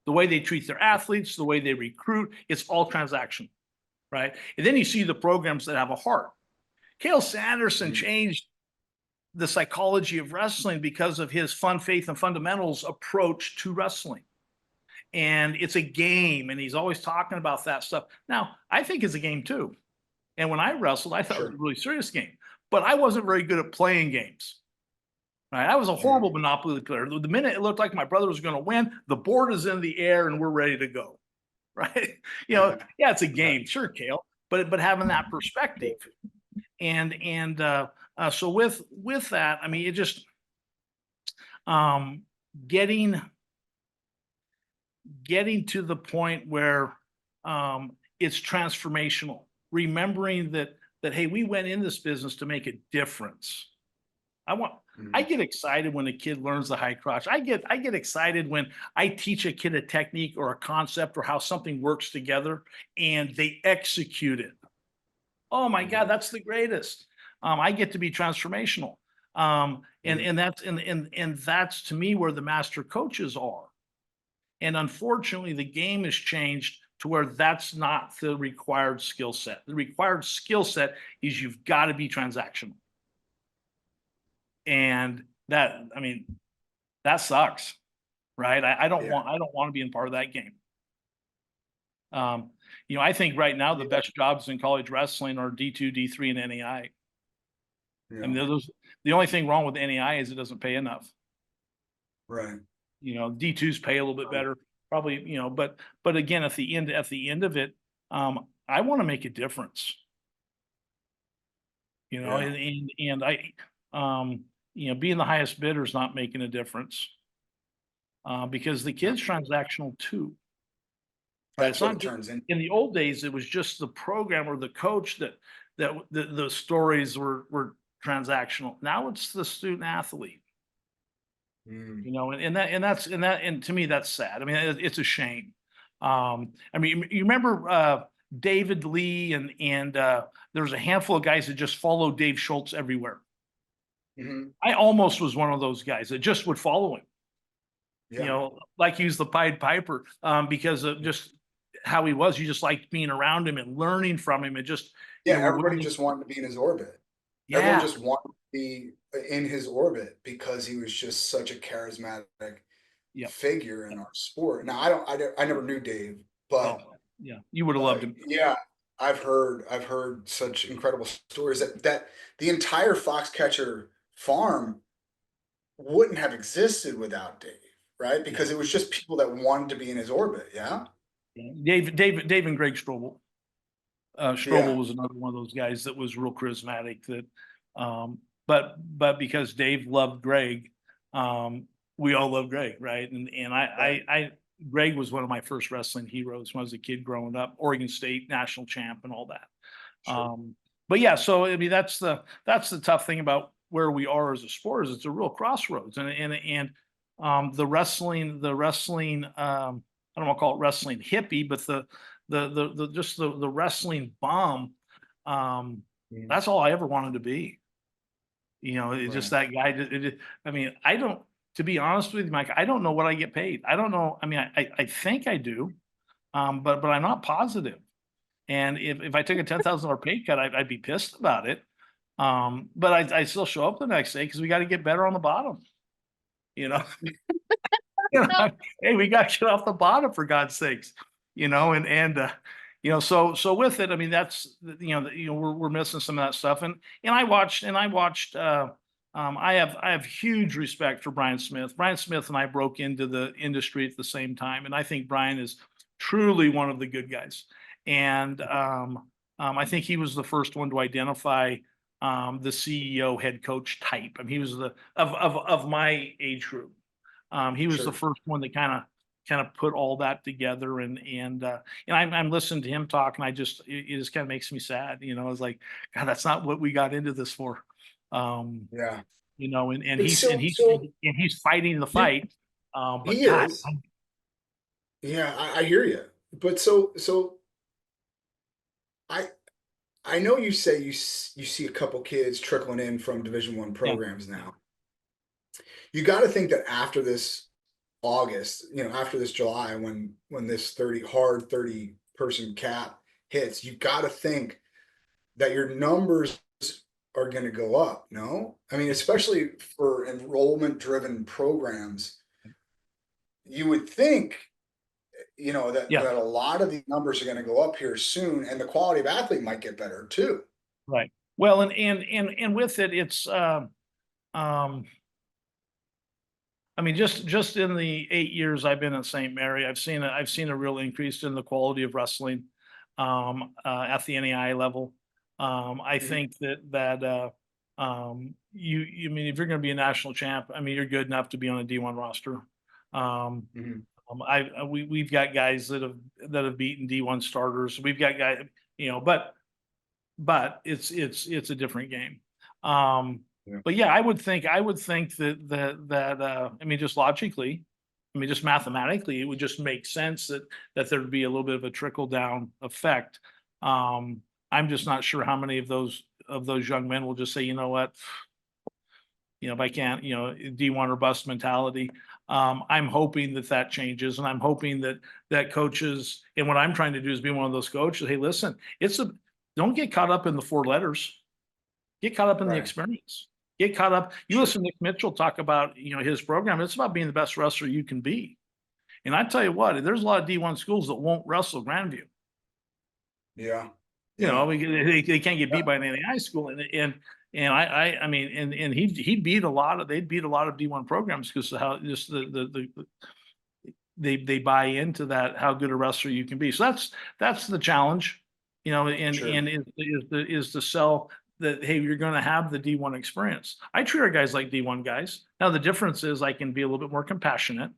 the way they treat their athletes, the way they recruit, it's all transactional, right? And then you see the programs that have a heart. Cale Sanderson Mhm. changed the psychology of wrestling because of his fun, faith, and fundamentals approach to wrestling. And it's a game, and he's always talking about that stuff. Now, I think it's a game too. And when I wrestled, I thought it was Sure. a really serious game, but I wasn't very good at playing games. Right? I was a Mhm. horrible Monopoly player. The minute it looked like my brother was going to win, the board is in the air and we're ready to go. Right? Yeah, it's a game, sure, Kale, but having that perspective, and so with that, I mean, it just um, getting to the point where it's transformational. Remembering that hey, we went in this business to make a difference. I Mhm. get excited when a kid learns the high crotch. I get excited when I teach a kid a technique or a concept or how something works together and they execute it. Oh my God, Mhm. that's the greatest. I get to be transformational. And Mhm. and that's and that's to me where the master coaches are. And unfortunately, the game has changed to where that's not the required skill set. The required skill set is you've got to be transactional. And that, I mean, that sucks, right? Yeah. I don't want to be in part of that game. Um, I think right now the Yeah. best jobs in college wrestling are D2, D3, and NAI. I Yeah. mean, the only thing wrong with NAI is it doesn't pay enough. Right. D2s pay a little bit better, probably, but again, at the end of it, I want to make a difference, Yeah. and being the highest bidder is not making a difference, because the No, kid's transactional too, right? that's It's what not it just turns into. in the old days, it was just the program or the coach that the stories were transactional. Now it's the student athlete. Mm. And to me, that's sad. I mean, it's a shame. I mean, you remember David Lee and there's a handful of guys that just followed Dave Schultz everywhere. Mhm. I almost was one of those guys that just would follow him. Yeah. Like he was the Pied Piper, because of just how he was. You just liked being around him and learning from him, and just Yeah, we're everybody willing. just wanted to be in his orbit. Everyone Yeah, just wanted to be in his orbit because he was just such a charismatic yeah. figure in our sport. Now, I never knew Dave, Oh, but yeah. You would have loved him. yeah, I've heard such incredible stories that the entire Foxcatcher farm wouldn't have existed without Dave, right? Yeah. Because it was just people that wanted to be in his orbit. Yeah. Yeah. Dave and Greg Strobel. Yeah. Strobel was another one of those guys that was real charismatic. But because Dave loved Greg, we all love Greg, right? Right. Greg was one of my first wrestling heroes when I was a kid growing up. Oregon State national champ and all that. Sure. But yeah, so I mean that's the tough thing about where we are as a sport is it's a real crossroads, and the wrestling I don't want to call it wrestling hippie, but the just the wrestling bomb, Mm. that's all I ever wanted to be. It's just Right. that guy. I mean, I don't. To be honest with you, Mike, I don't know what I get paid. I don't know. I mean, I think I do, but I'm not positive. And if I took a $10,000 pay cut, I'd be pissed about it. But I still show up the next day because we got to get better on the bottom. You know, hey, we got to get off the bottom for God's sakes. So with it, I mean, that's we're missing some of that stuff. And I watched. I have huge respect for Brian Smith. Brian Smith and I broke into the industry at the same time, and I think Brian is truly one of the good guys. And I think he was the first one to identify the CEO head coach type. I mean, he was of my age group. He was the Sure. first one that kind of kind of put all that together, and I'm listening to him talk, and it just kind of makes me sad. It's like, God, that's not what we got into this for. Yeah. And But he's fighting the fight. But he God, is. Yeah, I hear you. But so I know you say you see a couple kids trickling in from Division I yeah, programs now. You got to think that after this August, after this July, when this 30 person cap hits, you got to think that your numbers are going to go up. No, I mean, especially for enrollment driven programs, you would think, that yeah, a lot of these numbers are going to go up here soon, and the quality of athlete might get better too. right. Well, and with it, it's I mean, just in the 8 years I've been at St. Mary, I've seen a real increase in the quality of wrestling at the NAIA level. I Mhm. think that you mean, if you're going to be a national champ, I mean, you're good enough to be on a D1 roster. Um, Mhm. we've got guys that have beaten D1 starters. We've got guys, but it's a different game. Yeah. But yeah, I would think that I mean, just logically, I mean, just mathematically, it would just make sense that there'd be a little bit of a trickle down effect. I'm just not sure how many of those young men will just say, you know what, if I can't, D1 or bust mentality. I'm hoping that changes, and I'm hoping that coaches, and what I'm trying to do is be one of those coaches. Hey, listen, don't get caught up in the 4 letters. Get caught up in the Right. experience. Get caught up. You Sure. listen to Nick Mitchell talk about, his program. It's about being the best wrestler you can be. And I tell you what, there's a lot of D1 schools that won't wrestle Grandview. Yeah. Yeah. They can't get beat by an NAIA school, I mean, and they'd beat a lot of D1 programs because of how just they buy into that, how good a wrestler you can be. So that's the challenge, and Sure. is to sell that, hey, you're going to have the D1 experience. I treat our guys like D1 guys. Now the difference is I can be a little bit more compassionate.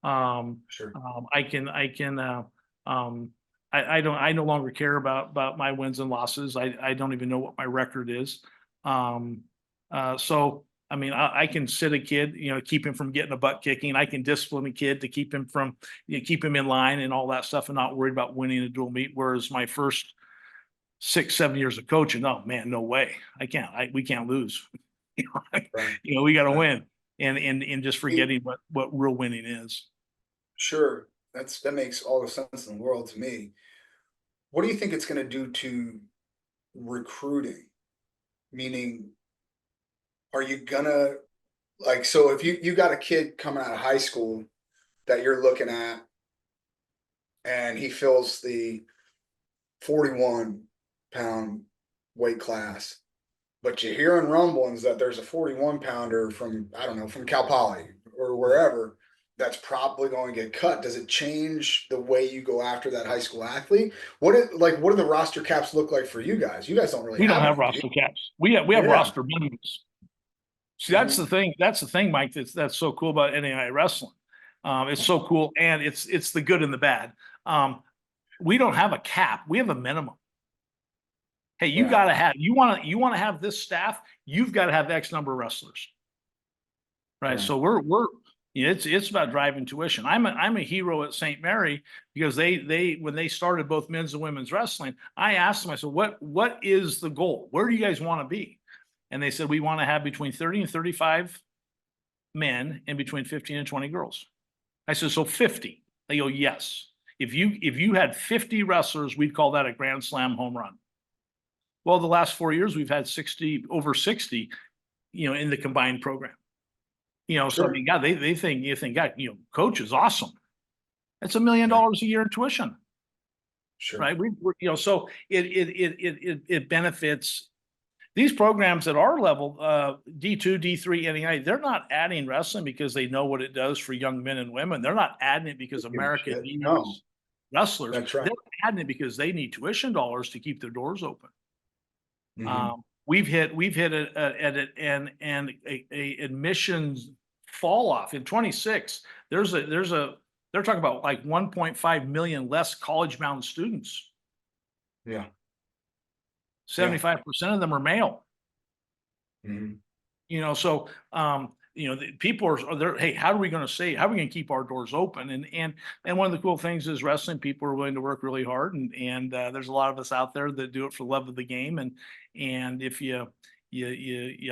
Sure. I no longer care about my wins and losses. I don't even know what my record is. So I mean, I can sit a kid, keep him from getting a butt kicking. I can discipline a kid to keep him from, keep him in line and all that stuff, and not worried about winning a dual meet. Whereas my first 6-7 years of coaching, oh man, no way, we can't lose. Right. We got to Right. win, and just forgetting what real winning is. Sure. That makes all the sense in the world to me. What do you think it's going to do to recruiting? Meaning, are you gonna so if you got a kid coming out of high school that you're looking at, and he fills the 41-pound weight class, but you hear in rumblings that there's a 41-pounder from, I don't know, from Cal Poly or wherever, that's probably going to get cut. Does it change the way you go after that high school athlete? What do the roster caps look like for you guys? You guys don't really We don't have have any, do you? roster caps. We have Yeah. roster minimums. See, that's Mhm. the thing. That's the thing, Mike. That's so cool about NAIA wrestling. It's so cool, and it's the good and the bad. We don't have a cap. We have a minimum. Hey, you Right. got to have, you want to have this staff, you've got to have X number of wrestlers. Right. Right. So it's about driving tuition. I'm a hero at St. Mary because they when they started both men's and women's wrestling, I asked them, I said, what is the goal? Where do you guys want to be? And they said, we want to have between 30 and 35 men and between 15 and 20 girls. I said, so 50. They go, yes. If you had 50 wrestlers, we'd call that a grand slam home run. Well, the last 4 years, we've had over 60, in the combined program. So I Sure. mean, God, you think, God, coach is awesome. That's $1 million a year in tuition, Sure. right? We're so it benefits these programs at our level, D2, D3, NAIA. They're not adding wrestling because they know what it does for young men and women. They're not adding it because America needs No, wrestlers. that's right. They're adding it because they need tuition dollars to keep their doors open. Mhm. We've hit an admissions fall off in 26. There's a they're talking about like 1.5 million less college-bound students. Yeah. 75% of them are male. Mhm. So the people are there. Hey, how are we going to keep our doors open? And one of the cool things is wrestling people are willing to work really hard, and there's a lot of us out there that do it for the love of the game. And if you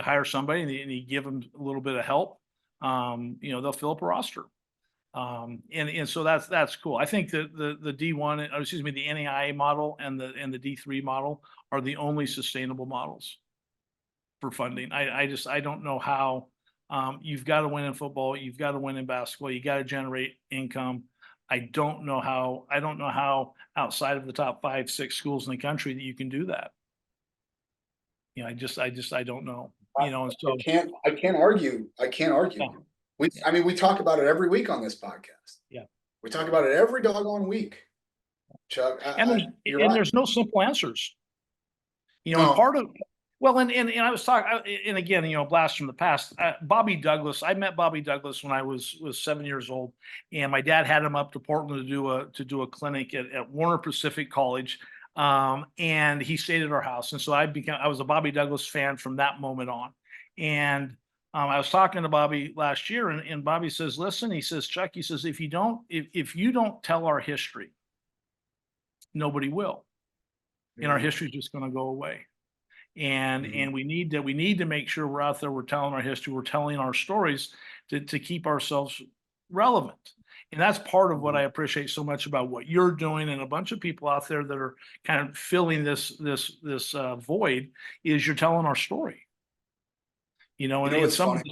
hire somebody and you give them a little bit of help, they'll fill up a roster. And so that's cool. I think that the D1, the NAIA model and the D3 model are the only sustainable models for funding. I don't know how. You've got to win in football. You've got to win in basketball. You got to generate income. I don't know how outside of the top 5-6 schools in the country that you can do that. I don't know. And so I can't argue. yeah, We talk about it every week on this podcast. yeah. We talk about it every doggone week. Chuck, There's no simple answers. And No. part of and I was talking, and again, blast from the past. Bobby Douglas. I met Bobby Douglas when I was 7 years old, and my dad had him up to Portland to do a clinic at Warner Pacific College, and he stayed at our house, and so I was a Bobby Douglas fan from that moment on. And I was talking to Bobby last year, and Bobby says, "Listen," he says, "Chuck," he says, if you don't tell our history, nobody will, and our history is just going to go away." And we need to make sure we're out there, we're telling our history, we're telling our stories to keep ourselves relevant. And that's part of what I appreciate so much about what you're doing, and a bunch of people out there that are kind of filling this void, is you're telling our story. And some of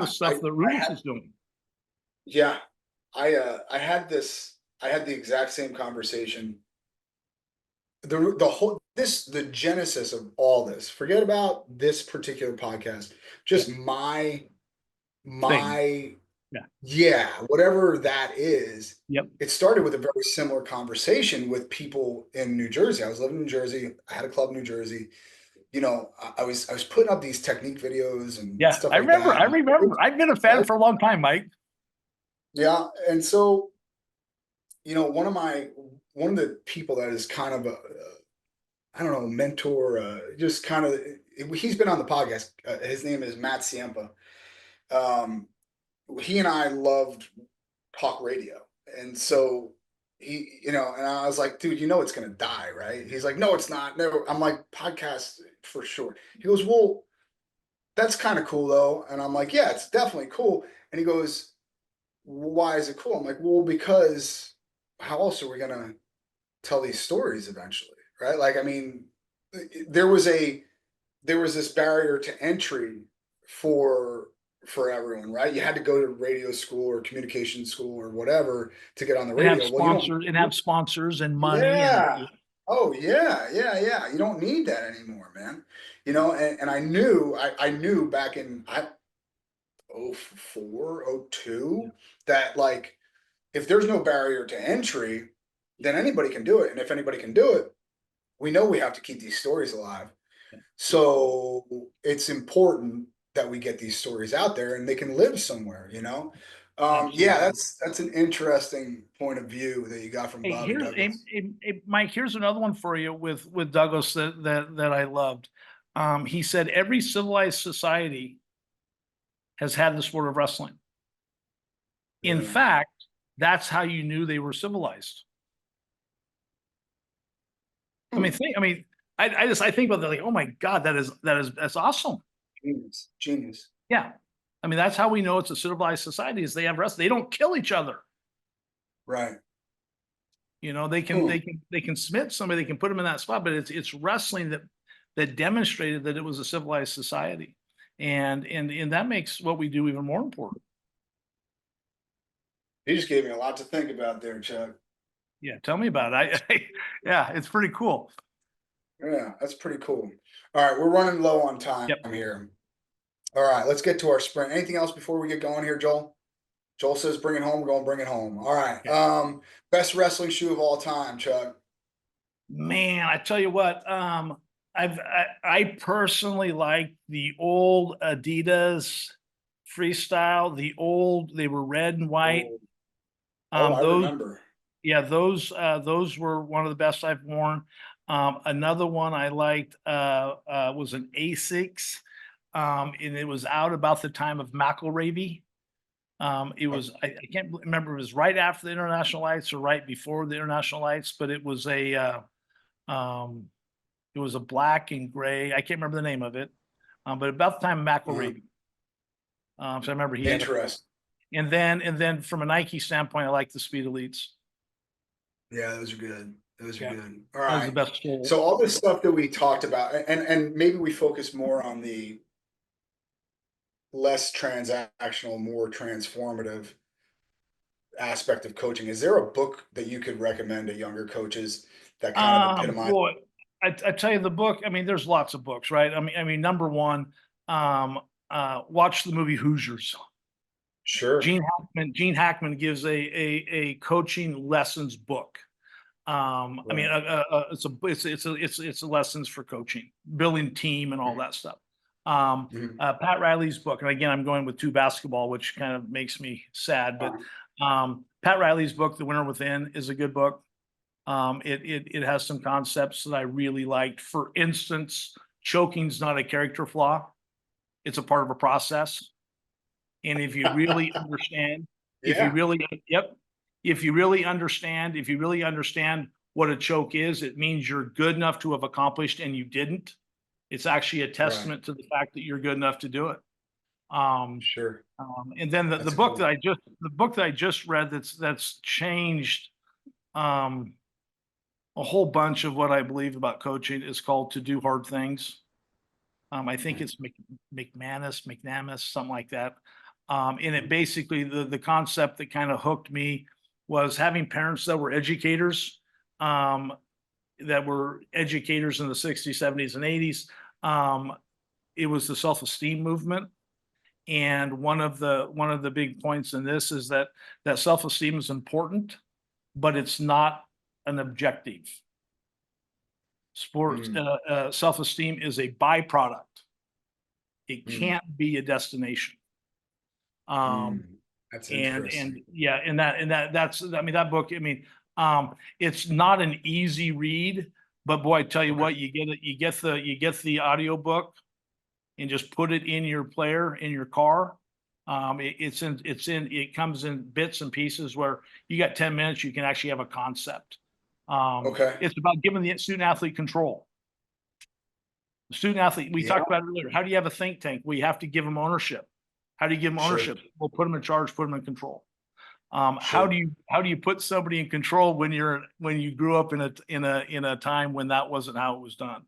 the stuff that Rubens is doing. Yeah, I had the exact same conversation. The genesis of all this, forget about this particular podcast, just my whatever that is. Yep. It started with a very similar conversation with people in New Jersey. I was living in New Jersey. I had a club in New Jersey. I was putting up these technique videos and stuff like that. I remember. I've been a fan for a long time, Mike. Yeah. And so, one of the people that is kind of I don't know, mentor, just kind of, he's been on the podcast. His name is Matt Ciampa. He and I loved talk radio. And so and I was like, dude, it's going to die, right? He's like, no, it's not. No, I'm like, podcast for sure. He goes, well, that's kind of cool though. And I'm like, yeah, it's definitely cool. And he goes, why is it cool? I'm like, well, because how else are we going to tell these stories eventually? Right? Like, I mean, there was this barrier to entry for everyone, right? You had to go to radio school or communication school or whatever to get on the radio. Have sponsors and money. Yeah. Oh yeah. You don't need that anymore, man. And I knew back in 04, 02 that, like, if there's no barrier to entry, then anybody can do it. And if anybody can do it, we know we have to keep these stories alive. So it's important that we get these stories out there and they can live somewhere, that's an interesting point of view that you got from Bobby Douglas. Mike, here's another one for you with Douglas that I loved. He said every civilized society has had the sport of wrestling. In fact, that's how you knew they were civilized. I think about that, like, oh my God, that's awesome. Genius. Yeah. That's how we know it's a civilized society, is they have wrestling. They don't kill each other. Right. They can submit somebody, they can put them in that spot, but it's wrestling that demonstrated that it was a civilized society. And that makes what we do even more important. You just gave me a lot to think about there, Chuck. Yeah, tell me about it. Yeah, it's pretty cool. Yeah, that's pretty cool. All right, we're running low on time here. All right, let's get to our sprint. Anything else before we get going here, Joel? Joel says bring it home. We're going to bring it home. All right. Okay. Best wrestling shoe of all time, Chuck. Man, I tell you what, I personally like the old Adidas Freestyle. They were red and white. I Those, remember. yeah, those were one of the best I've worn. Another one I liked was an Asics, and it was out about the time of McElravy. It was I can't remember if it was right after the international lights or right before the international lights, but it was a black and gray. I can't remember the name of it, but about the time of McElravy. So I remember he had Interesting. and then from a Nike standpoint, I like the Speed Elites. Yeah, those are good. Those are Yeah. good. All That was the right. best sole. So all this stuff that we talked about, and maybe we focus more on the less transactional, more transformative aspect of coaching. Is there a book that you could recommend to younger coaches that kind of epitomizes? Boy, I tell you the book. I mean, there's lots of books, right? I mean, number one, watch the movie Hoosiers. Sure. Gene Hackman gives a coaching lessons book. I mean, it's a lessons for coaching, building team, and all that stuff. Pat Riley's book, and again, I'm going with two basketball, which kind of makes me sad, but Pat Riley's book, The Winner Within, is a good book. It has some concepts that I really liked. For instance, choking's not a character flaw; it's a part of a process. And if you really understand, if you really understand what a choke is, it means you're good enough to have accomplished and you didn't. It's actually a testament to the fact that you're good enough to do it. Sure. And then the book that I just read that's changed a whole bunch of what I believe about coaching is called To Do Hard Things. I think it's McNamara, something like that. And it basically, the concept that kind of hooked me was having parents that were educators, in the 60s, 70s, and 80s. It was the self-esteem movement. And one of the big points in this is that self-esteem is important, but it's not an objective. Self-esteem is a byproduct. It can't be a destination. That's interesting. That's, I mean, that book, I mean, it's not an easy read, but boy, I tell you what, you get the audio book and just put it in your player in your car. It comes in bits and pieces where you got 10 minutes, you can actually have a concept. It's about giving the student athlete control. The student athlete, we talked about it earlier. How do you have a think tank? Well, you have to give them ownership. How do you give them ownership? Well, put them in charge, put them in control. How do you put somebody in control when you grew up in a time when that wasn't how it was done?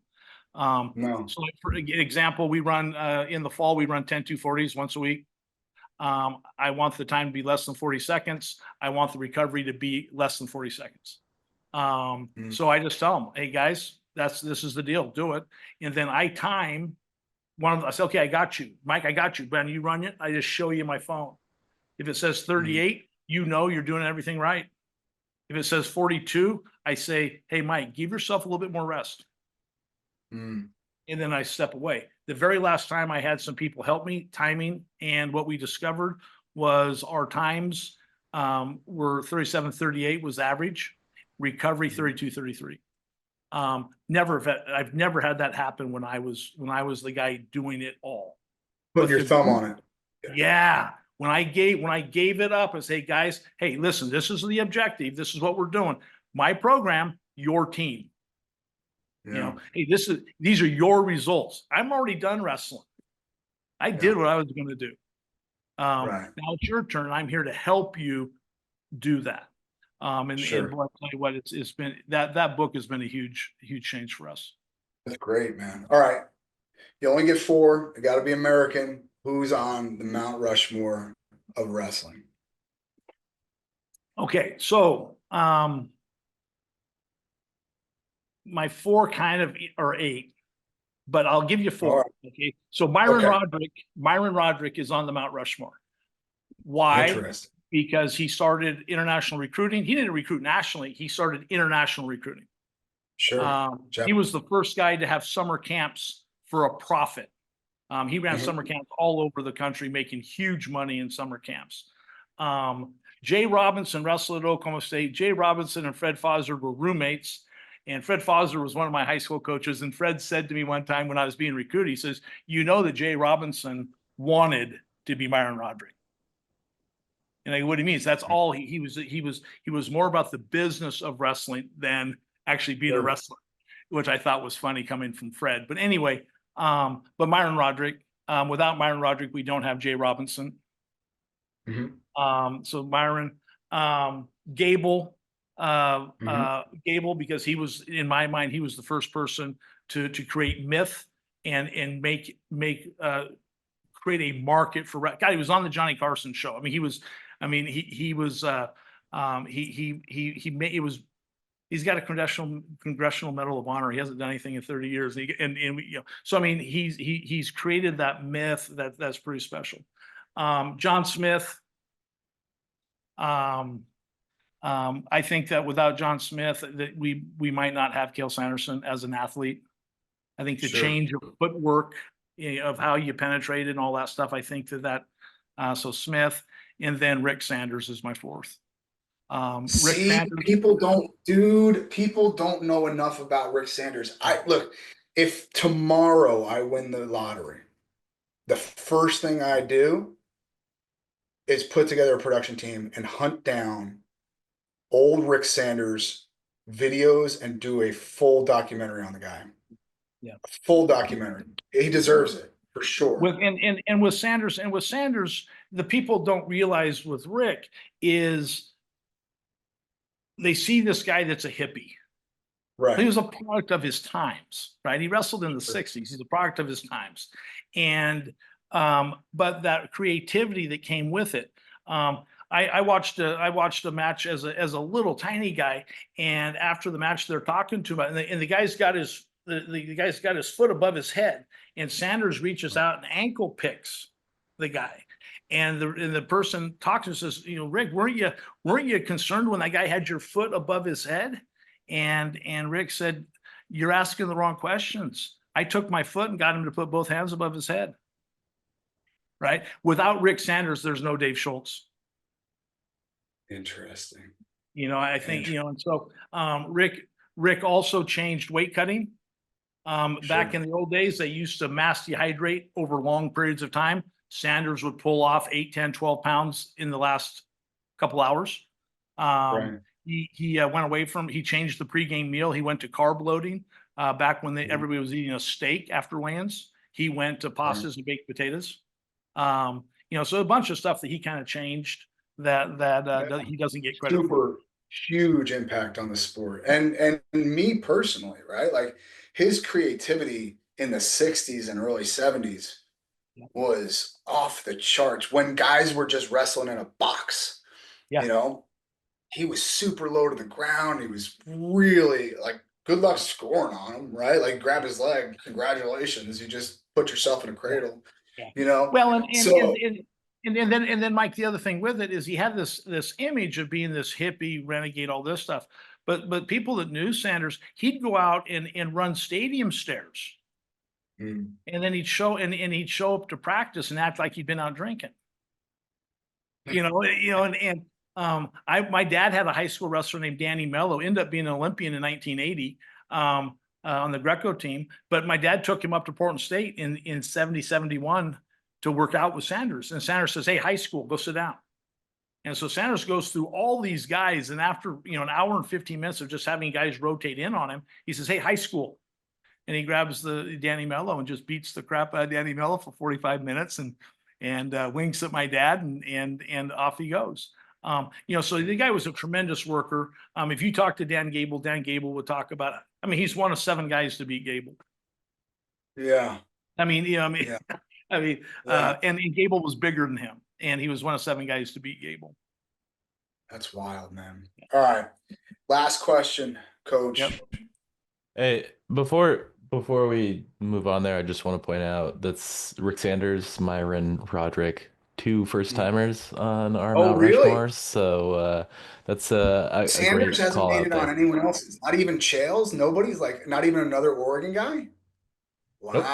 No. So for example, we run in the fall, we run 10-240s once a week. I want the time to be less than 40 seconds. I want the recovery to be less than 40 seconds. So I just tell them, hey guys, this is the deal, do it. And then I time I say, okay, I got you, Mike, I got you. Ben, you run it. I just show you my phone. If it says 38, you know you're doing everything right. If it says 42, I say, hey, Mike, give yourself a little bit more rest. And then I step away. The very last time I had some people help me timing, and what we discovered was our times were 37:38 was average, recovery 32:33. I've never had that happen when I was the guy doing it all. Put your thumb on it. Yeah. When I gave it up and say, guys, hey, listen, this is the objective. This is what we're doing. My program, your team. You know, hey, these are your results. I'm already done wrestling. I did what I was going to do. Now it's your turn. I'm here to help you do that. And boy, I'll tell you what, it's been that book has been a huge change for us. That's great, man. All right. You only get 4. You got to be American. Who's on the Mount Rushmore of wrestling? Okay. So, my 4 kind of are 8, but I'll give you 4. Okay. So Myron Roderick is on the Mount Rushmore. Why? Interesting. Because he started international recruiting. He didn't recruit nationally. He started international recruiting. Sure. He was the first guy to have summer camps for a profit. He ran summer camps all over the country, making huge money in summer camps. Jay Robinson wrestled at Oklahoma State. Jay Robinson and Fred Foster were roommates. And Fred Foster was one of my high school coaches. And Fred said to me one time when I was being recruited, he says, you know that Jay Robinson wanted to be Myron Roderick. And I go, what he means, that's all he was more about the business of wrestling than actually being a wrestler, which I thought was funny coming from Fred. But anyway, but Myron Roderick, without Myron Roderick, we don't have Jay Robinson. So Myron, Gable, Gable, because he was, in my mind, he was the first person to create myth and create a market for God. He was on the Johnny Carson show. I mean, he's got a congressional Medal of Honor. He hasn't done anything in 30 years. So I mean, he's created that myth that's pretty special. John Smith. I think that without John Smith, that we might not have Cale Sanderson as an athlete. I think the change of footwork, of how you penetrate and all that stuff. I think so Smith, and then Rick Sanders is my fourth. People don't know enough about Rick Sanders. Look, if tomorrow I win the lottery, the first thing I do is put together a production team and hunt down old Rick Sanders videos and do a full documentary on the guy. Yeah, a full documentary. He deserves it for sure. With Sanders, the people don't realize with Rick is they see this guy that's a hippie. Right. He was a product of his times, right? He wrestled in the 60s. He's a product of his times. And but that creativity that came with it. I watched a match as a little tiny guy, and after the match they're talking to him, and the guy's got his foot above his head, and Sanders reaches out and ankle picks the guy. And the person talks and says, Rick, weren't you concerned when that guy had your foot above his head? And Rick said, you're asking the wrong questions. I took my foot and got him to put both hands above his head. Right? Without Rick Sanders, there's no Dave Schultz. Interesting. I think, and so Rick also changed weight cutting. Back in the old days, they used to mass dehydrate over long periods of time. Sanders would pull off 8, 10, 12 pounds in the last couple hours. He went away he changed the pregame meal. He went to carb loading. Back when everybody was eating a steak after weigh-ins, he went to pastas and baked potatoes. So a bunch of stuff that he kind of changed that he doesn't get credit for. Huge impact on the sport. And me personally, right? Like his creativity in the 60s and early 70s was off the charts when guys were just wrestling in a box. He was super low to the ground. He was really like, good luck scoring on him, right? Like grab his leg, congratulations. You just put yourself in a cradle, Well, and then Mike, the other thing with it is he had this image of being this hippie renegade, all this stuff. But people that knew Sanders, he'd go out and run stadium stairs. And then he'd show up to practice and act like he'd been out drinking. My dad had a high school wrestler named Danny Mello, ended up being an Olympian in 1980 on the Greco team. But my dad took him up to Portland State in 70, 71 to work out with Sanders. And Sanders says, hey, high school, go sit down. And so Sanders goes through all these guys. And after, an hour and 15 minutes of just having guys rotate in on him, he says, hey, high school. And he grabs the Danny Mello and just beats the crap out of Danny Mello for 45 minutes and winks at my dad and off he goes. So the guy was a tremendous worker. If you talk to Dan Gable would talk about it. I mean, he's one of 7 guys to beat Gable. Yeah. And Gable was bigger than him, and he was one of 7 guys to beat Gable. That's wild, man. All right. Last question, Coach. Yep. Hey, before we move on there, I just want to point out that's Rick Sanders, Myron Roderick, 2 first-timers on our Mount Rushmore. So that's a Sanders great hasn't made it on there. anyone else's. Not even Chales. Nobody's not even another Oregon guy. Wow. Nope.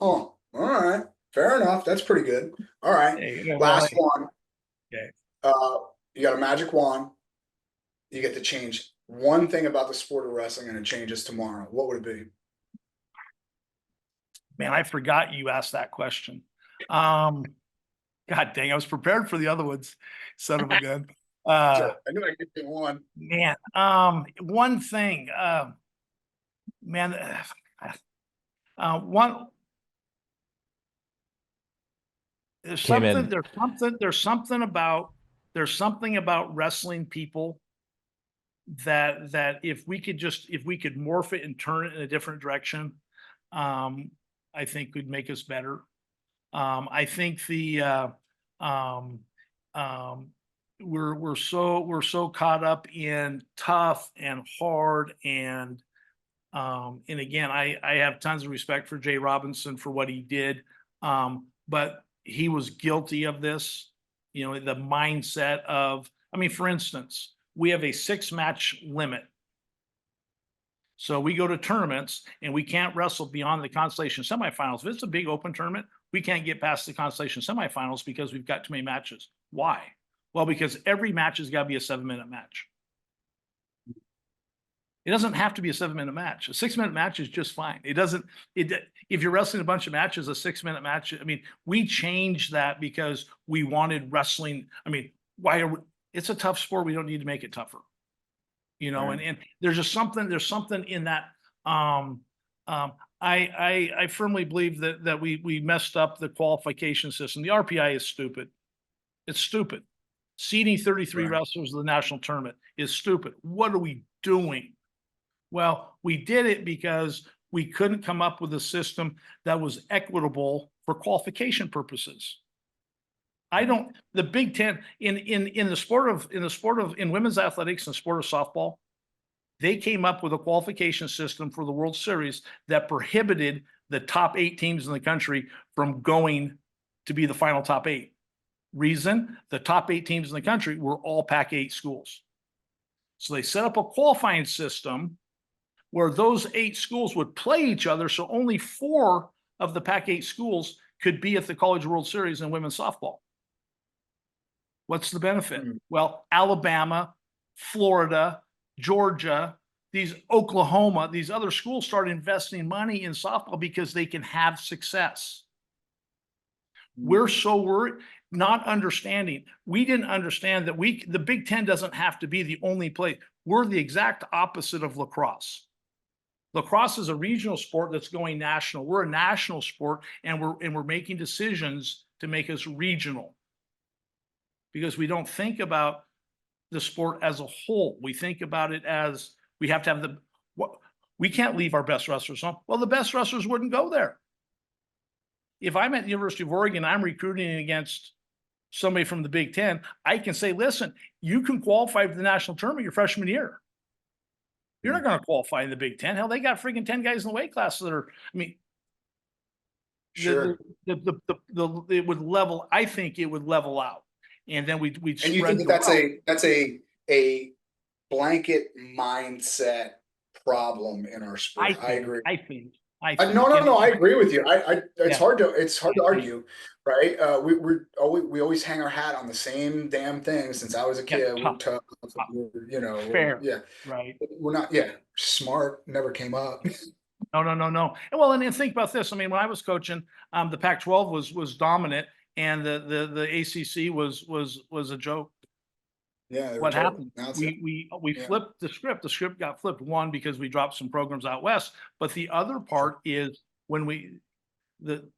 Oh, all right. Fair enough. That's pretty good. All right. Last one. Okay. You got a magic wand. You get to change one thing about the sport of wrestling and it changes tomorrow. What would it be? Man, I forgot you asked that question. God dang, I was prepared for the other ones. Son of a gun. Sure. I knew I could get one. Man, one thing, man, one, there's Came something, in. there's something about wrestling people that if we could morph it and turn it in a different direction, I think would make us better. I think we're so caught up in tough and hard and again, I have tons of respect for Jay Robinson for what he did. But he was guilty of this, the mindset of, for instance, we have a 6-match limit. So we go to tournaments and we can't wrestle beyond the consolation semifinals. If it's a big open tournament, we can't get past the consolation semifinals because we've got too many matches. Why? Well, because every match has got to be a 7-minute match. It doesn't have to be a 7-minute match. A 6-minute match is just fine. If you're wrestling a bunch of matches, a 6-minute match, we changed that because we wanted wrestling. It's a tough sport. We don't need to make it tougher. Right. And there's something in that. I firmly believe that we messed up the qualification system. The RPI is stupid. It's stupid. Seeding 33 Right. wrestlers in the national tournament is stupid. What are we doing? Well, we did it because we couldn't come up with a system that was equitable for qualification purposes. The Big Ten in women's athletics and sport of softball, they came up with a qualification system for the World Series that prohibited the top 8 teams in the country from going to be the final top 8. Reason, the top 8 teams in the country were all Pac-8 schools. So they set up a qualifying system where those 8 schools would play each other. So only 4 of the Pac-8 schools could be at the College World Series in women's softball. What's the benefit? Well, Alabama, Florida, Georgia, Oklahoma, these other schools start investing money in softball because they can have success. We're not understanding. We didn't understand that the Big Ten doesn't have to be the only place. We're the exact opposite of lacrosse. Lacrosse is a regional sport that's going national. We're a national sport, and we're making decisions to make us regional because we don't think about the sport as a whole. We think about it as we have to have we can't leave our best wrestlers on. Well, the best wrestlers wouldn't go there. If I'm at the University of Oregon, I'm recruiting against somebody from the Big Ten, I can say, listen, you can qualify for the national tournament your freshman year. You're not going to qualify in the Big Ten. Hell, they got freaking 10 guys in the weight class that are, sure. It would level, I think it would level out. And then we'd and you think that's a blanket mindset problem in our sport? I agree. I think. No, I agree with you. It's hard to argue, right? We always hang our hat on the same damn thing since I was a kid. We're tough, fair, yeah, right. We're not, smart never came up. No. And well, and think about this. When I was coaching, the Pac-12 was dominant, and the ACC was a joke. Yeah. What happened? We flipped the script. The script got flipped. One, because we dropped some programs out west, but the other part is when the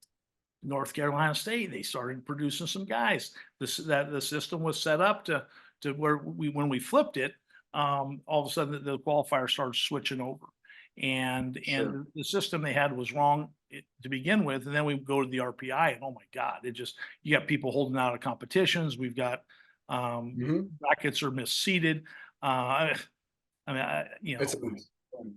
North Carolina State, they started producing some guys. The system was set up to where when we flipped it, all of a sudden the qualifier started switching over, and the system they had was wrong to begin with, and then we go to the RPI, and oh my God, you got people holding out of competitions. We've got brackets are misseeded.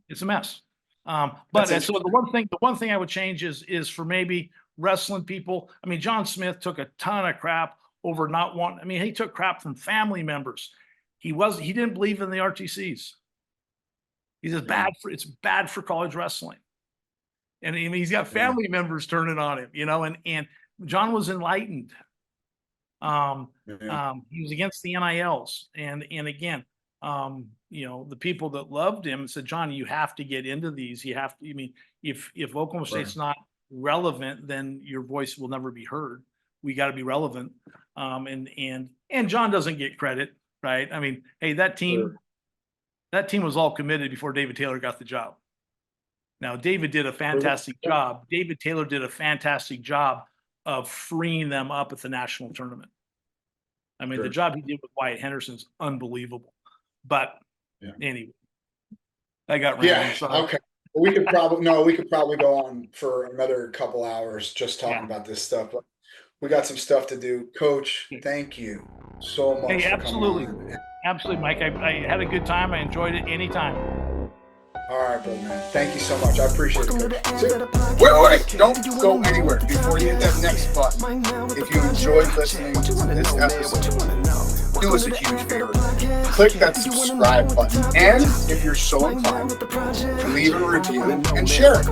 It's a mess. But so the one thing I would change is for maybe wrestling people. John Smith took a ton of crap over not wanting. He took crap from family members. He didn't believe in the RTCs. He says it's bad for college wrestling, and he's got family members turning on him. And John was enlightened. He was against the NILs. And again, the people that loved him said, John, you have to get into these. You have to, if Oklahoma State's not relevant, then your voice will never be heard. We got to be relevant. And John doesn't get credit, right? Hey, that team was all committed before David Taylor got the job. Now, David did a fantastic job. David Taylor did a fantastic job of freeing them up at the national tournament. The job he did with Wyatt Henderson's unbelievable. But anyway, I got random. Yeah. Okay. We could probably go on for another couple hours just talking about this stuff. But we got some stuff to do. Coach, thank you so much. Hey, absolutely. Absolutely, Mike. I had a good time. I enjoyed it anytime. All right, bro, man. Thank you so much. I appreciate it. Wait. Don't go anywhere before you hit that next button. If you enjoyed listening to this episode, do us a huge favor. Click that subscribe button. And if you're so inclined, leave a review and share it.